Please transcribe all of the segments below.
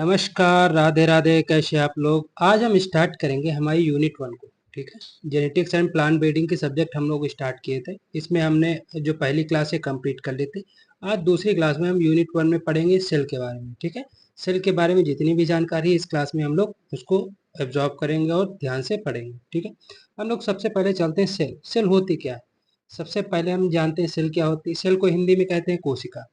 नमस्कार, राधे राधे। कैसे आप लोग? आज हम स्टार्ट करेंगे हमारी यूनिट 1 को। ठीक है, जेनेटिक्स एंड प्लांट ब्रीडिंग के सब्जेक्ट हम लोग स्टार्ट किए थे। इसमें हमने जो पहली क्लास है कंप्लीट कर ली थी। आज दूसरी क्लास में हम यूनिट 1 में पढ़ेंगे सेल के बारे में। ठीक है, सेल के बारे में जितनी भी जानकारी है इस क्लास में हम लोग उसको एब्जॉर्ब करेंगे और ध्यान से पढ़ेंगे। ठीक है, हम लोग सबसे पहले चलते हैं सेल। सेल होती क्या है? सबसे पहले हम जानते हैं सेल क्या होती है। सेल को हिंदी में कहते हैं कोशिका।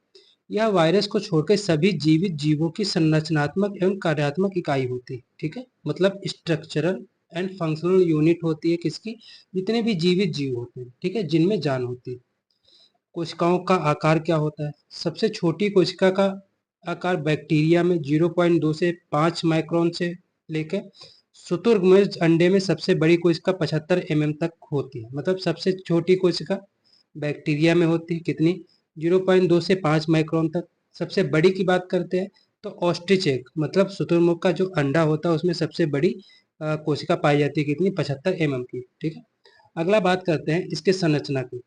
यह वायरस को छोड़कर सभी जीवित जीवों की संरचनात्मक एवं कार्यात्मक इकाई होती है। ठीक है, मतलब स्ट्रक्चरल एंड फंक्शनल यूनिट होती है किसकी? जितने भी जीवित जीव होते हैं, ठीक है, जिनमें जान होती है। कोशिकाओं का आकार क्या होता है? सबसे छोटी कोशिका का आकार बैक्टीरिया में 0.2 से 5 माइक्रोन से लेकर शुतुरमुर्ग अंडे में सबसे बड़ी कोशिका 75 mm तक होती है। मतलब सबसे छोटी कोशिका बैक्टीरिया में होती है कितनी? 0.2 से 5 माइक्रोन तक। सबसे बड़ी की बात करते हैं तो ऑस्ट्रिच एग मतलब शुतुरमुर्ग का जो अंडा होता है उसमें सबसे बड़ी कोशिका पाई जाती है कितनी? 75 mm की। ठीक है, अगला बात करते हैं इसके संरचना की।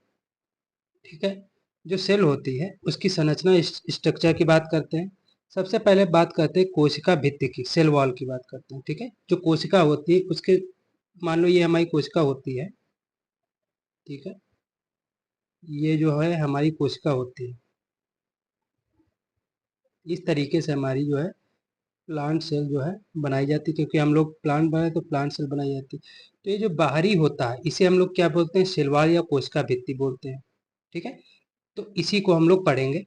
ठीक है, जो सेल होती है उसकी संरचना स्ट्रक्चर की बात करते हैं। सबसे पहले बात करते हैं कोशिका भित्ति की, सेल वॉल की बात करते हैं। ठीक है, जो कोशिका होती है उसके, मान लो ये हमारी कोशिका होती है। ठीक है, ये जो है हमारी कोशिका होती है। इस तरीके से हमारी जो है प्लांट सेल जो है बनाई जाती है, क्योंकि हम लोग प्लांट बनाए तो प्लांट सेल बनाई जाती है। तो ये जो बाहरी होता है इसे हम लोग क्या बोलते हैं? सेल वॉल या कोशिका भित्ति बोलते हैं। ठीक है, तो इसी को हम लोग पढ़ेंगे।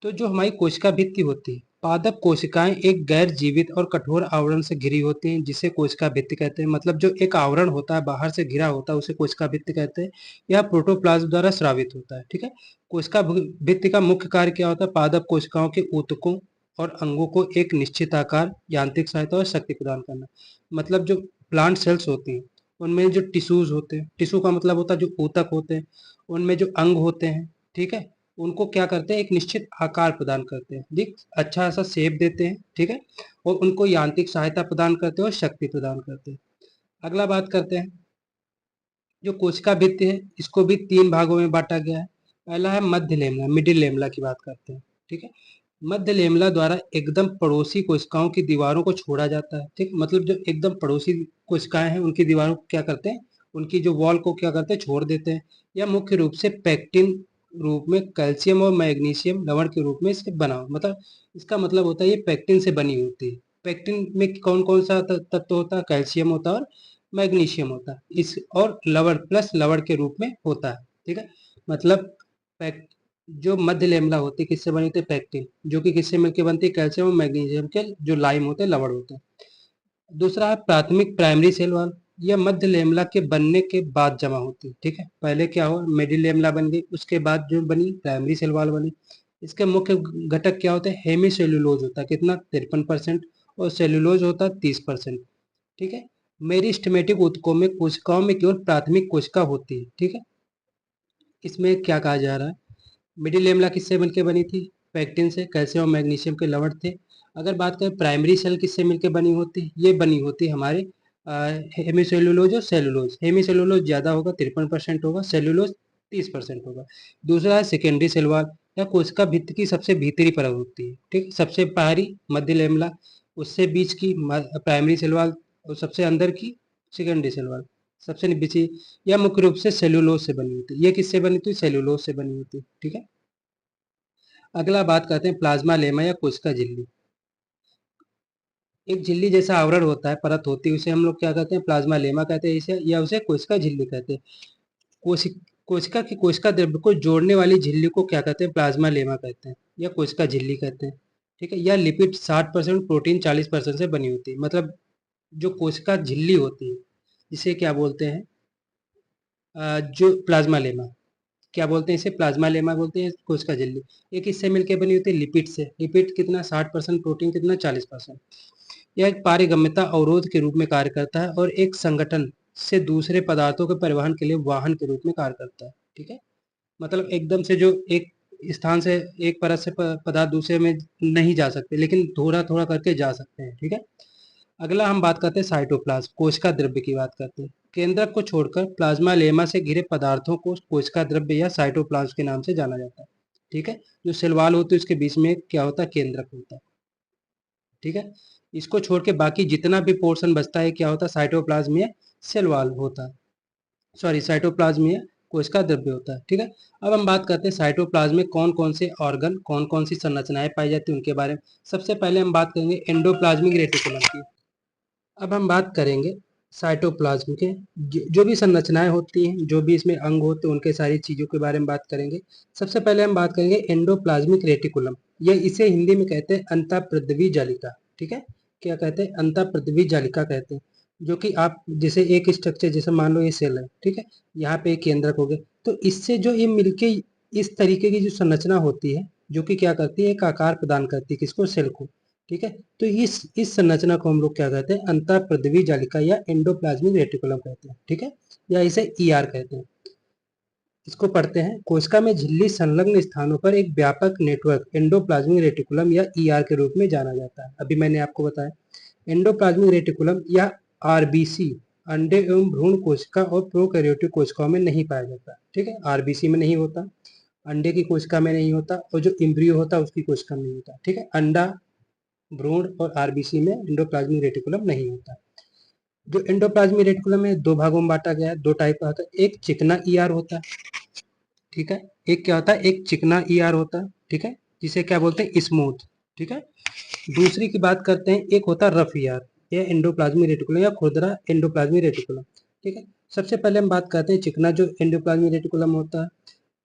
तो जो हमारी कोशिका भित्ति होती है, पादप कोशिकाएं एक गैर जीवित और कठोर आवरण से घिरी होती हैं जिसे कोशिका भित्ति कहते हैं। मतलब जो एक आवरण होता है बाहर से घिरा होता है उसे कोशिका भित्ति कहते हैं। यह प्रोटोप्लाज्म द्वारा स्रावित होता है। ठीक है, कोशिका भित्ति का मुख्य कार्य क्या होता है? पादप कोशिकाओं के ऊतकों और अंगों को एक निश्चित आकार, यांत्रिक सहायता और शक्ति प्रदान करना। मतलब जो प्लांट सेल्स होती हैं उनमें जो टिश्यूज होते हैं, टिश्यू का मतलब होता है जो ऊतक होते हैं, उनमें जो अंग होते हैं, ठीक है, उनको क्या करते हैं? एक निश्चित आकार प्रदान करते हैं, दिख अच्छा सा शेप देते हैं। ठीक है, और उनको यांत्रिक सहायता प्रदान करते हैं और शक्ति प्रदान करते हैं। अगला बात करते हैं जो कोशिका भित्ति है इसको भी 3 भागों में बांटा गया है। पहला है मध्य लेमला, मिडिल लेमला की बात करते हैं। ठीक है, मध्य लेमला द्वारा एकदम पड़ोसी कोशिकाओं की दीवारों को छोड़ा जाता है। ठीक, मतलब जो एकदम पड़ोसी कोशिकाएं हैं उनकी दीवारों को क्या करते हैं? उनकी जो वॉल को क्या करते हैं? छोड़ देते हैं। यह मुख्य रूप से पैक्टिन रूप में कैल्शियम और मैग्नीशियम लवण के रूप में इसके बना, मतलब इसका मतलब होता है ये पैक्टिन से बनी होती है। पैक्टिन में कौन कौन सा तत्व होता है? कैल्शियम होता है और मैग्नीशियम होता है। इस और लवण प्लस लवण के रूप में होता है। ठीक है, मतलब पैक जो मध्य लेमला होती है किससे बनी होती है? पैक्टिन, जो कि किससे मिलकर बनती है? कैल्शियम और मैग्नीशियम के जो लाइम होते हैं, लवण होते हैं। दूसरा है प्राथमिक प्राइमरी सेल वॉल। यह मध्य लेमला के बनने के बाद जमा होती है। ठीक है, पहले क्या हुआ? मिडिल लेमला बन गई, उसके बाद जो बनी प्राइमरी सेल वॉल बनी। इसके मुख्य घटक क्या होते हैं? हेमीसेल्यूलोज होता है कितना? 53%, और सेल्यूलोज होता है 30%। ठीक है, मेरिस्टेमेटिक ऊतकों में कोशिकाओं में केवल प्राथमिक कोशिका होती है। ठीक है, इसमें क्या कहा जा रहा है? मिडिल लेमला किससे मिलकर बनी थी? पैक्टिन से, कैल्शियम और मैग्नीशियम के लवण थे। अगर बात करें प्राइमरी सेल किससे मिलकर बनी होती? ये बनी होती हमारे हेमीसेल्यूलोज और सेलुलोज। हेमीसेल्यूलोज ज्यादा होगा, 53% होगा, सेल्यूलोज 30% होगा। दूसरा है सेकेंडरी सेल वॉल, या कोशिका भित्ति की सबसे भीतरी परत होती है। ठीक, सबसे बाहरी मध्य लेमला, उससे बीच की प्राइमरी सेल वॉल, और सबसे अंदर की सेकेंडरी सेल वॉल, सबसे नीचे। यह मुख्य रूप से सेल्यूलोज से बनी होती है। ये किससे बनी थी? सेल्यूलोज से बनी होती है। ठीक है, अगला बात करते हैं प्लाज्मा लेमा या कोशिका झिल्ली। एक झिल्ली जैसा आवरण होता है, परत होती है, उसे हम लोग क्या कहते हैं? प्लाज्मा लेमा कहते हैं इसे, या उसे कोशिका झिल्ली कहते हैं। कोशिका की कोशिका द्रव्य को जोड़ने वाली झिल्ली को क्या कहते हैं? प्लाज्मा लेमा कहते हैं या कोशिका झिल्ली कहते हैं। ठीक है, यह लिपिड 60%, प्रोटीन 40% से बनी होती है। मतलब जो कोशिका झिल्ली होती है इसे क्या बोलते हैं? जो प्लाज्मा लेमा, क्या बोलते हैं इसे? प्लाज्मा लेमा बोलते हैं कोशिका झिल्ली। ये किससे मिलकर बनी होती है? लिपिड से। लिपिड कितना? 60%, प्रोटीन कितना? 40%। यह एक पारगम्यता अवरोध के रूप में कार्य करता है और एक संगठन से दूसरे पदार्थों के परिवहन के लिए वाहन के रूप में कार्य करता है। ठीक है, मतलब एकदम से जो एक स्थान से, एक परत से पदार्थ दूसरे में नहीं जा सकते, लेकिन थोड़ा थोड़ा करके जा सकते हैं। ठीक है, अगला हम बात करते हैं साइटोप्लाज्म, कोशिका द्रव्य की बात करते हैं। केंद्रक को छोड़कर प्लाज्मा लेमा से घिरे पदार्थों को कोशिका द्रव्य या साइटोप्लाज्म के नाम से जाना जाता है। ठीक है, जो सेल वॉल होती है उसके बीच में क्या होता है? केंद्रक होता है। ठीक है। इसको छोड़ के बाकी जितना भी पोर्शन बचता है क्या होता है, साइटोप्लाज्म में सेल वॉल होता है, सॉरी साइटोप्लाज्म में कोशिका द्रव्य होता है। ठीक है। अब हम बात करते हैं साइटोप्लाज्म में कौन कौन से ऑर्गन, कौन कौन सी संरचनाएं पाई जाती हैं उनके बारे में। सबसे पहले हम बात करेंगे एंडोप्लाज्मिक रेटिकुलम की। अब हम बात करेंगे साइटोप्लाज्म के जो भी संरचनाएं होती हैं, जो भी इसमें अंग होते हैं, उनके सारी चीज़ों के बारे में बात करेंगे। सबसे पहले हम बात करेंगे एंडोप्लाज्मिक रेटिकुलम। ये इसे हिंदी में कहते हैं अंतःप्रद्रवी जालिका। ठीक है। क्या कहते हैं, अंतःप्रद्रवी जालिका कहते हैं। जो कि आप जैसे एक स्ट्रक्चर, जैसे मान लो ये सेल है, ठीक है, यहाँ पे एक केंद्रक हो गया, तो इससे जो ये मिलके इस तरीके की जो संरचना होती है, जो कि क्या करती है, एक आकार प्रदान करती है किसको, सेल को। ठीक है। तो इस संरचना को हम लोग क्या कहते हैं, अंतःप्रद्रवी जालिका या एंडोप्लाज्मिक रेटिकुलम कहते हैं। ठीक है। या इसे ईआर कहते हैं। इसको पढ़ते हैं। कोशिका में झिल्ली संलग्न स्थानों पर एक व्यापक नेटवर्क एंडोप्लाज्मिक रेटिकुलम या ईआर के रूप में जाना जाता है। अभी मैंने आपको बताया एंडोप्लाज्मिक रेटिकुलम या आरबीसी अंडे एवं भ्रूण कोशिका और प्रोकैरियोटिक कोशिकाओं में नहीं पाया जाता। ठीक है। आरबीसी में नहीं होता, अंडे की कोशिका में नहीं होता, और जो इम्ब्रियो होता है उसकी कोशिका में नहीं होता। ठीक है। अंडा, भ्रूण और आरबीसी में एंडोप्लाज्मिक रेटिकुलम नहीं होता। जो एंडोप्लाज्मिक रेटिकुलम है दो भागों में बांटा गया है, दो टाइप का होता है। एक चिकना ईआर होता है, ठीक है। एक क्या होता है, एक चिकना ईआर होता है, ठीक है, जिसे क्या बोलते हैं, स्मूथ। ठीक है। दूसरी की बात करते हैं, एक होता है रफ ईआर, या एंडोप्लाज्मिक रेटिकुलम या खुरदरा एंडोप्लाज्मिक रेटिकुलम। ठीक है। सबसे पहले हम बात करते हैं चिकना जो एंडोप्लाज्मिक रेटिकुलम होता है।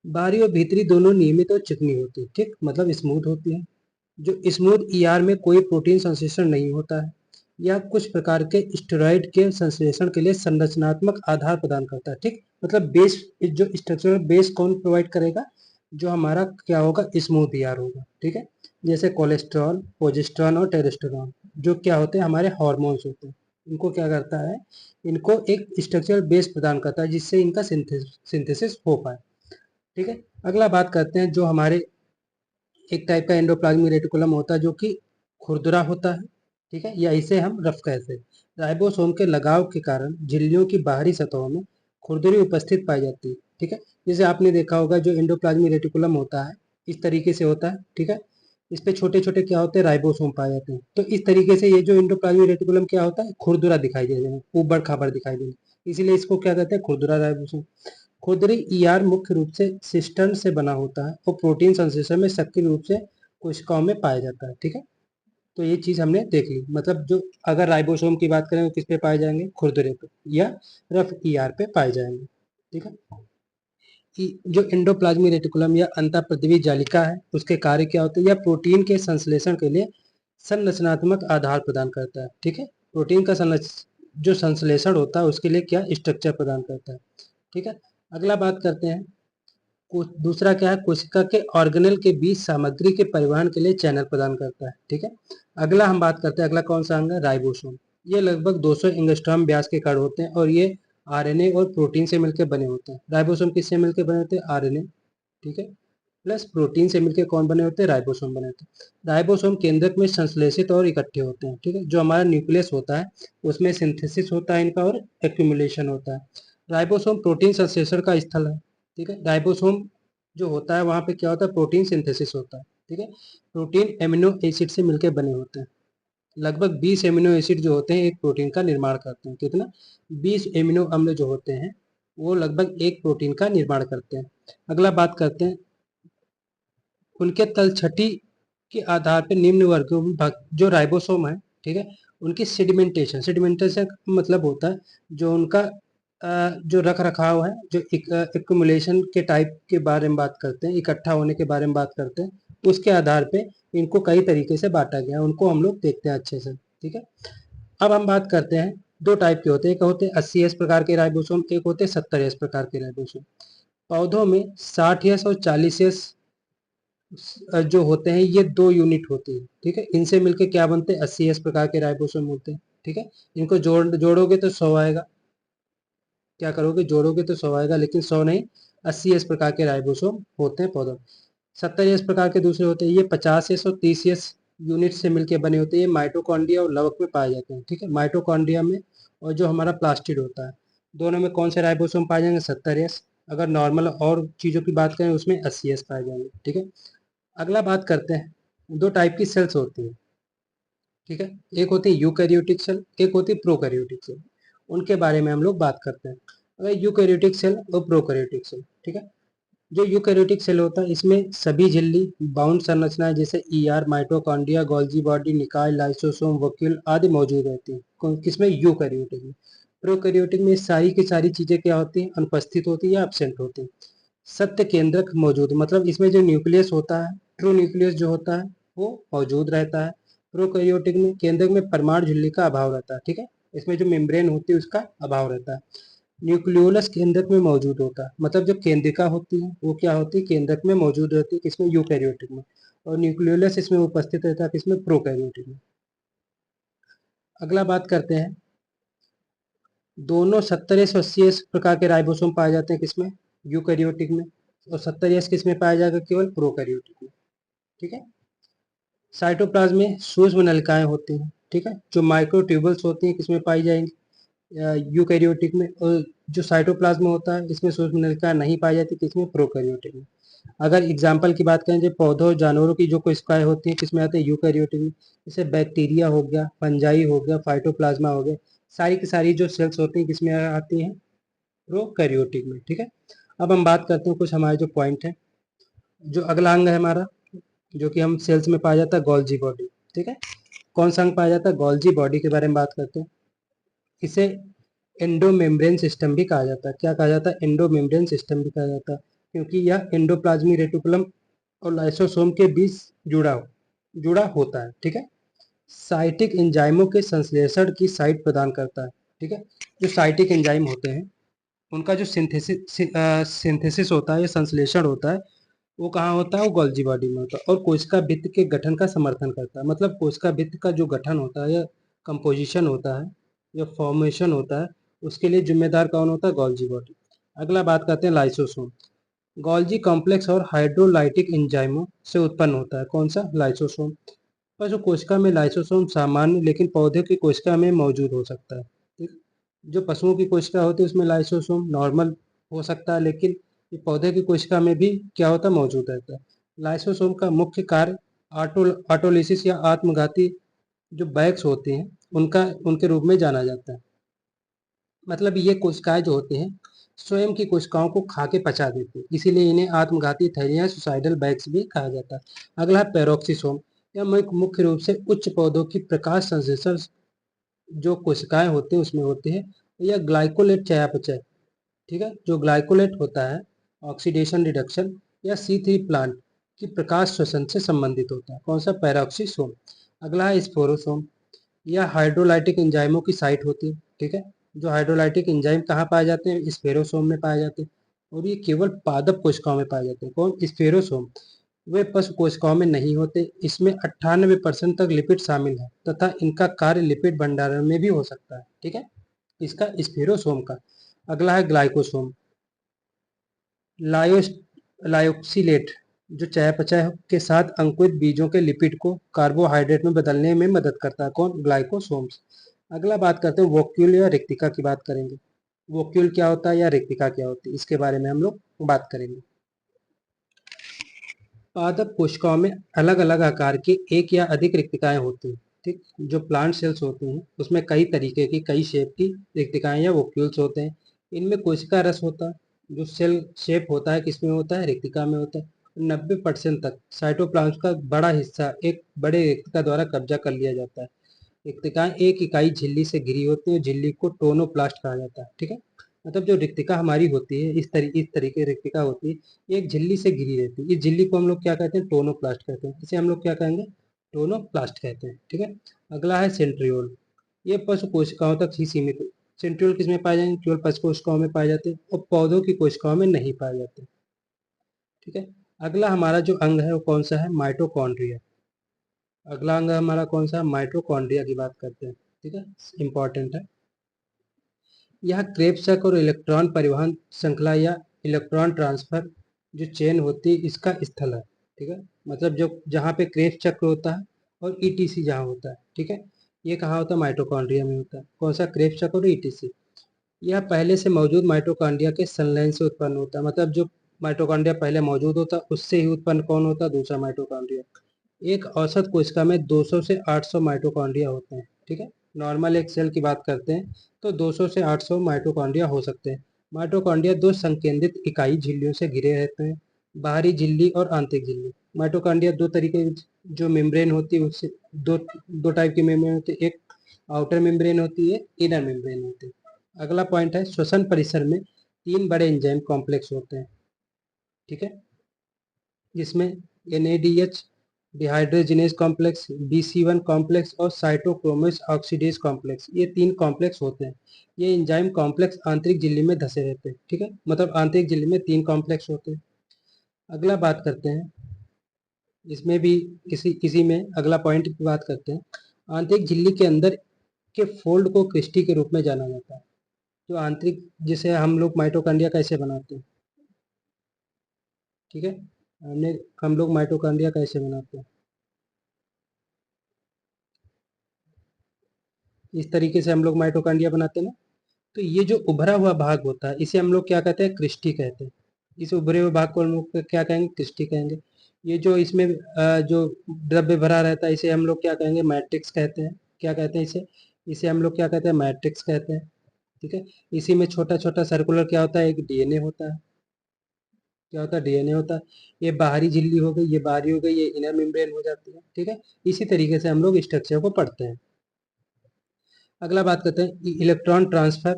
बाहरी और भीतरी दोनों नियमित और चिकनी होती है, ठीक, मतलब स्मूथ होती है। जो स्मूथ ईआर में कोई प्रोटीन संश्लेषण नहीं होता है, या कुछ प्रकार के स्टेरॉइड के संश्लेषण के लिए संरचनात्मक आधार प्रदान करता है। ठीक, मतलब बेस, जो स्ट्रक्चरल बेस कौन प्रोवाइड करेगा, जो हमारा क्या होगा, स्मूथ ईआर होगा। ठीक है। जैसे कोलेस्ट्रॉल, प्रोजेस्टेरॉन और टेस्टोस्टेरोन जो क्या होते हैं, हमारे हार्मोन्स होते हैं, इनको क्या करता है, इनको एक स्ट्रक्चरल बेस प्रदान करता है जिससे इनका सिंथेसिस हो पाए। ठीक है। अगला बात करते हैं, जो हमारे एक टाइप का एंडोप्लाज्मिक रेटिकुलम होता है जो कि खुरदुरा होता है। ठीक है। या इसे हम रफ कहते हैं। राइबोसोम के लगाव के कारण झिल्लियों की बाहरी सतहों में खुरदुरी उपस्थित पाई जाती है। ठीक है। जैसे आपने देखा होगा जो एंडोप्लाज्मिक रेटिकुलम होता है इस तरीके से होता है। ठीक है। इस पे छोटे छोटे क्या होते हैं, राइबोसोम पाए जाते हैं। तो इस तरीके से ये जो एंडोप्लाज्मिक रेटिकुलम क्या होता है, खुरदुरा दिखाई देता है, ऊबड़ खाबड़ दिखाई देता है, इसीलिए इसको क्या कहते हैं, खुरदुरा राइबोसोम। खुरदरी ईआर मुख्य रूप से सिस्टर्न से बना होता है और प्रोटीन संश्लेषण में सक्रिय रूप से कोशिकाओं में पाया जाता है। ठीक है। तो ये चीज हमने देख ली, मतलब जो अगर राइबोसोम की बात करें तो किस पे पाए जाएंगे, खुरदरे पे या रफ ईआर पे पाए जाएंगे। ठीक है। जो एंडोप्लाज्मिक रेटिकुलम या अंतःप्रद्रवी जालिका है उसके कार्य क्या होते हैं, या प्रोटीन के संश्लेषण के लिए संरचनात्मक आधार प्रदान करता है। ठीक है। प्रोटीन का जो संश्लेषण होता है उसके लिए क्या स्ट्रक्चर प्रदान करता है। ठीक है। अगला बात करते हैं, दूसरा क्या है, कोशिका के ऑर्गेनेल के बीच सामग्री के परिवहन के लिए चैनल प्रदान करता है। ठीक है। अगला हम बात करते हैं, अगला कौन सा अंग है, राइबोसोम। ये लगभग 200 एंगस्ट्रॉम व्यास के कण होते हैं और ये आरएनए और प्रोटीन से मिलकर बने होते हैं। राइबोसोम किससे मिलकर बने होते हैं, आरएनए, ठीक है, प्लस प्रोटीन से मिलकर कौन बने होते हैं, राइबोसोम बने होते हैं। राइबोसोम केंद्रक में संश्लेषित और इकट्ठे होते हैं। ठीक है। जो हमारा न्यूक्लियस होता है उसमें सिंथेसिस होता है इनका और एक्यूमुलेशन होता है। राइबोसोम प्रोटीन संश्लेषण का स्थल है। ठीक है। राइबोसोम जो होता है वहां पे क्या होता है, प्रोटीन सिंथेसिस होता है। ठीक है। प्रोटीन एमिनो एसिड से मिलकर बने होते हैं। लगभग 20 एमिनो एसिड जो होते हैं एक प्रोटीन का निर्माण करते हैं। कितना, 20 एमिनो अम्ल जो होते हैं वो लगभग एक प्रोटीन का निर्माण करते हैं। अगला बात करते हैं, उनके तलछटी के आधार पर निम्न वर्गों में जो राइबोसोम है, ठीक है, उनकी सेडिमेंटेशन, सेडिमेंटेशन मतलब होता है जो उनका जो रख रखाव है, जो एक्युमुलेशन के टाइप के बारे में बात करते हैं, इकट्ठा होने के बारे में बात करते हैं, उसके आधार पे इनको कई तरीके से बांटा गया है, उनको हम लोग देखते हैं अच्छे से। ठीक है। अब हम बात करते हैं, दो टाइप के होते हैं, एक होते हैं 80S प्रकार के राइबोसोम, एक होते हैं 70S प्रकार के राइबोसोम। पौधों में 60S और 40S जो होते हैं ये दो यूनिट होती है। ठीक है। इनसे मिलके क्या बनते हैं, 80S प्रकार के राइबोसोम होते हैं। ठीक है। इनको जोड़ोगे तो 100 आएगा, क्या करोगे, जोड़ोगे तो 100 आएगा, लेकिन 100 नहीं, 80S प्रकार के राइबोसोम होते हैं पौधों। 70S प्रकार के दूसरे होते हैं, ये 50S और 30S यूनिट से मिलकर बने होते हैं। ये माइटोकॉन्ड्रिया और लवक में पाए जाते हैं। ठीक है। माइटोकॉन्ड्रिया में और जो हमारा प्लास्टिड होता है, दोनों में कौन से राइबोसोम पाए जाएंगे, 70S। अगर नॉर्मल और चीज़ों की बात करें उसमें 80S पाए जाएंगे। ठीक है। अगला बात करते हैं, दो टाइप की सेल्स होती हैं, ठीक है। एक होती है यूकैरियोटिक सेल, एक होती है प्रोकैरियोटिक सेल। उनके बारे में हम लोग बात करते हैं। अगर यूकैरियोटिक सेल और प्रोकैरियोटिक सेल, ठीक है। जो यूकैरियोटिक सेल होता है इसमें सभी झिल्ली बाउंड संरचनाएं जैसे ईआर, माइटोकॉन्ड्रिया, गोल्जी बॉडी, निकाय, लाइसोसोम, वक्यूल आदि मौजूद रहती हैं। किसमें? यूकैरियोटिक में। प्रोकैरियोटिक में सारी की सारी चीजें क्या होती हैं? अनुपस्थित होती है या एब्सेंट होती हैं। सत्य केंद्रक मौजूद, मतलब इसमें जो न्यूक्लियस होता है, ट्रू न्यूक्लियस जो होता है वो मौजूद रहता है। प्रोकैरियोटिक में केंद्रक में परमाणु झिल्ली का अभाव रहता है, ठीक है। इसमें जो मेम्ब्रेन होती है उसका अभाव रहता है। न्यूक्लियोलस केंद्रक में मौजूद होता है, मतलब जो केंद्रिका होती है वो क्या होती है? केंद्रक में मौजूद रहती है। किसमें? यूकैरियोटिक में। और न्यूक्लियोलस इसमें उपस्थित रहता है किसमें? प्रोकैरियोटिक में। अगला बात करते हैं, दोनों 70 से 80 प्रकार के राइबोसोम पाए जाते हैं किसमें? यूकैरियोटिक में। और 70 किसमें पाया जाएगा? केवल प्रोकैरियोटिक में, ठीक है। साइटोप्लाज्म में सूक्ष्म नलिकाएं होती हैं, ठीक है, जो माइक्रोट्यूबल्स होती हैं किसमें पाई जाएंगी? यूकैरियोटिक में। और जो साइटोप्लाज्म होता है इसमें सूक्ष्म नलिकाएं नहीं पाई जाती किसमें? प्रोकैरियोटिक में। अगर एग्जाम्पल की बात करें जो पौधों जानवरों की जो कोशिकाएं होती हैं किसमें आते हैं? यूकैरियोटिक में। जैसे बैक्टीरिया हो गया, फंजाई हो गया, फाइटोप्लाज्मा हो गया, सारी की सारी जो सेल्स होती हैं किसमें आती हैं? प्रोकैरियोटिक में, ठीक है। अब हम बात करते हैं कुछ हमारे जो पॉइंट है। जो अगला अंग है हमारा, जो कि हम सेल्स में पाया जाता है, गोल्जी बॉडी, ठीक है। कौन सा अंग पाया जाता है? गोल्जी बॉडी के बारे में बात करते हैं। इसे एंडोमेम्ब्रेन सिस्टम भी कहा जाता है। क्या कहा जाता है? एंडोमेम्ब्रेन सिस्टम भी कहा जाता है, क्योंकि यह एंडोप्लाज्मिक रेटिकुलम और लाइसोसोम के बीच जुड़ा होता है, ठीक है। साइटिक एंजाइमों के संश्लेषण की साइट प्रदान करता है, ठीक है। जो साइटिक एंजाइम होते हैं उनका जो सिंथेसिस होता है या संश्लेषण होता है वो कहाँ होता है? वो गोल्जी बॉडी में होता है। और कोशिका भित्ति के गठन का समर्थन करता है, मतलब कोशिका भित्ति का जो गठन होता है या कंपोजिशन होता है या फॉर्मेशन होता है उसके लिए जिम्मेदार कौन होता है? Golgi body. अगला बात करते हैं लाइसोसोम। गोल्जी कॉम्प्लेक्स और हाइड्रोलाइटिक एंजाइमों से उत्पन्न होता है। कौन सा? लाइसोसोम। पशु कोशिका में लाइसोसोम सामान्य लेकिन पौधे की कोशिका में मौजूद हो सकता है, ठीक। जो पशुओं की कोशिका होती है उसमें लाइसोसोम नॉर्मल हो सकता है, लेकिन ये पौधे की कोशिका में भी क्या होता है? मौजूद रहता है। लाइसोसोम का मुख्य कार्य ऑटोलिसिस या आत्मघाती जो बैग्स होते हैं उनका उनके रूप में जाना जाता है। मतलब ये कोशिकाएं जो होती हैं स्वयं की कोशिकाओं को खा के पचा देती है, इसीलिए इन्हें आत्मघाती थैलियां सुसाइडल बैग्स भी कहा जाता है। अगला है पेरोक्सिसोम। यह मुख्य रूप से उच्च पौधों की प्रकाश संश्लेषण जो कोशिकाएं होती हैं उसमें होती है। यह ग्लाइकोलेट चयापचय, ठीक है, जो ग्लाइकोलेट होता है ऑक्सीडेशन रिडक्शन या C3 प्लांट की प्रकाश श्वसन से संबंधित होता है। कौन सा? पैरोक्सिसोम। अगला है स्पोरोसोम। यह हाइड्रोलाइटिक एंजाइमों की साइट होती है, ठीक है। जो हाइड्रोलाइटिक एंजाइम कहाँ पाए जाते हैं? स्पेरोसोम में पाए जाते हैं। और ये केवल पादप कोशिकाओं में पाए जाते हैं। कौन? स्पेरोसोम। वे पशु कोशिकाओं में नहीं होते। इसमें 98% तक लिपिड शामिल है तथा इनका कार्य लिपिड भंडारण में भी हो सकता है, ठीक है, इसका स्पेरोसोम का। अगला है ग्लाइकोसोम। लायोस लायोक्सिलेट जो चयापचय के साथ अंकुरित बीजों के लिपिड को कार्बोहाइड्रेट में बदलने में मदद करता है। कौन? ग्लाइकोसोम्स। अगला बात करते हैं वोक्यूल या रिक्तिका की बात करेंगे। वोक्यूल क्या होता है या रिक्तिका क्या होती है इसके बारे में हम लोग बात करेंगे। पादप कोशिकाओं में अलग अलग आकार की एक या अधिक रिक्तिकाएं होती हैं, ठीक। जो प्लांट सेल्स होती हैं उसमें कई तरीके की कई शेप की रिक्तिकाएं या वोक्यूल्स होते हैं। इनमें कोशिका रस होता है जो सेल शेप होता है किसमें होता है? रिक्तिका में होता है। 90% तक साइटोप्लाज्म का बड़ा हिस्सा एक बड़े रिक्तिका द्वारा कब्जा कर लिया जाता है। रिक्तिकाएं एक इकाई झिल्ली से घिरी होती है। झिल्ली को टोनोप्लास्ट कहा जाता है, ठीक है। मतलब जो रिक्तिका हमारी होती है इस तरीके रिक्तिका होती है, ये एक झिल्ली से घिरी रहती है। इस झिल्ली को हम लोग क्या कहते हैं? टोनोप्लास्ट कहते हैं। इसे हम लोग क्या कहेंगे? टोनोप्लास्ट कहते हैं, ठीक है। अगला है सेंट्रियोल। ये पशु कोशिकाओं तक ही सीमित है। सेंट्रियोल किसमें पाए जाएंगे? केवल पशु कोशिकाओं में पाए जाते हैं और पौधों की कोशिकाओं में नहीं पाए जाते, ठीक है। अगला हमारा जो अंग है वो कौन सा है? माइटोकॉन्ड्रिया। अगला अंग हमारा कौन सा? माइटोकॉन्ड्रिया की बात करते हैं, ठीक है, इंपॉर्टेंट है। यह क्रेब्स चक्र और इलेक्ट्रॉन परिवहन श्रृंखला या इलेक्ट्रॉन ट्रांसफर जो चेन होती है इसका स्थल है, ठीक है। मतलब जो जहाँ पे क्रेब्स चक्र होता है और ईटीसी जहाँ होता है, ठीक है, ये कहाँ होता है? माइटोकॉन्ड्रिया में होता है। कौन सा? क्रेब्स चक्र और ईटीसी। यह पहले से मौजूद माइटोकॉन्ड्रिया के संलयन से उत्पन्न होता है। मतलब जो माइटोकॉन्ड्रिया पहले मौजूद होता है उससे ही उत्पन्न कौन होता है? दूसरा माइटोकॉन्ड्रिया। एक औसत कोशिका में 200 से 800 माइटोकॉन्ड्रिया होते हैं। ठीक है, नॉर्मल एक सेल की बात करते हैं तो 200 से 800 माइटोकॉन्ड्रिया हो सकते हैं। माइटोकॉन्ड्रिया दो संकेंद्रित इकाई झिल्लियों से घिरे रहते हैं, बाहरी झिल्ली और आंतरिक झिल्ली। माइटोकॉन्ड्रिया दो तरीके जो मेम्ब्रेन होती है उससे दो दो टाइप की मेम्ब्रेन होती है, एक आउटर मेम्ब्रेन होती है, इनर मेम्ब्रेन होती है। अगला पॉइंट है श्वसन परिसर में 3 बड़े एंजाइम कॉम्प्लेक्स होते हैं। ठीक है, जिसमें NADH dehydrogenase complex, BC1 complex और साइटोक्रोमस ऑक्सीडेज कॉम्प्लेक्स, ये 3 कॉम्प्लेक्स होते हैं। ये एंजाइम कॉम्प्लेक्स आंतरिक झिल्ली में धसे रहते हैं। ठीक है, मतलब आंतरिक झिल्ली में 3 कॉम्प्लेक्स होते हैं। अगला बात करते हैं, इसमें भी इसी में अगला पॉइंट की बात करते हैं। आंतरिक झिल्ली के अंदर के फोल्ड को क्रिस्टी के रूप में जाना जाता है। जो आंतरिक, जिसे हम लोग माइटोकॉन्ड्रिया कैसे बनाते हैं। ठीक है, हमने हम लोग माइटोकॉन्ड्रिया कैसे बनाते हैं, इस तरीके से हम लोग माइटोकॉन्ड्रिया बनाते हैं ना। तो ये जो उभरा हुआ भाग होता है इसे हम लोग क्या कहते हैं, क्रिस्टी कहते हैं। इस उभरे हुए भाग को हम लोग क्या कहेंगे, क्रिस्टी कहेंगे। ये जो इसमें जो द्रव्य भरा रहता है इसे हम लोग क्या कहेंगे, मैट्रिक्स कहते हैं। क्या कहते हैं इसे, इसे हम लोग क्या कहते हैं, मैट्रिक्स कहते हैं। ठीक है, इसी में छोटा छोटा सर्कुलर क्या होता है, एक DNA होता है। क्या होता है, DNA होता है। ये बाहरी झिल्ली हो गई, ये बाहरी हो गई, ये इनर मेम्ब्रेन हो जाती है। ठीक है, इसी तरीके से हम लोग स्ट्रक्चर को पढ़ते हैं। अगला बात करते हैं इलेक्ट्रॉन ट्रांसफर,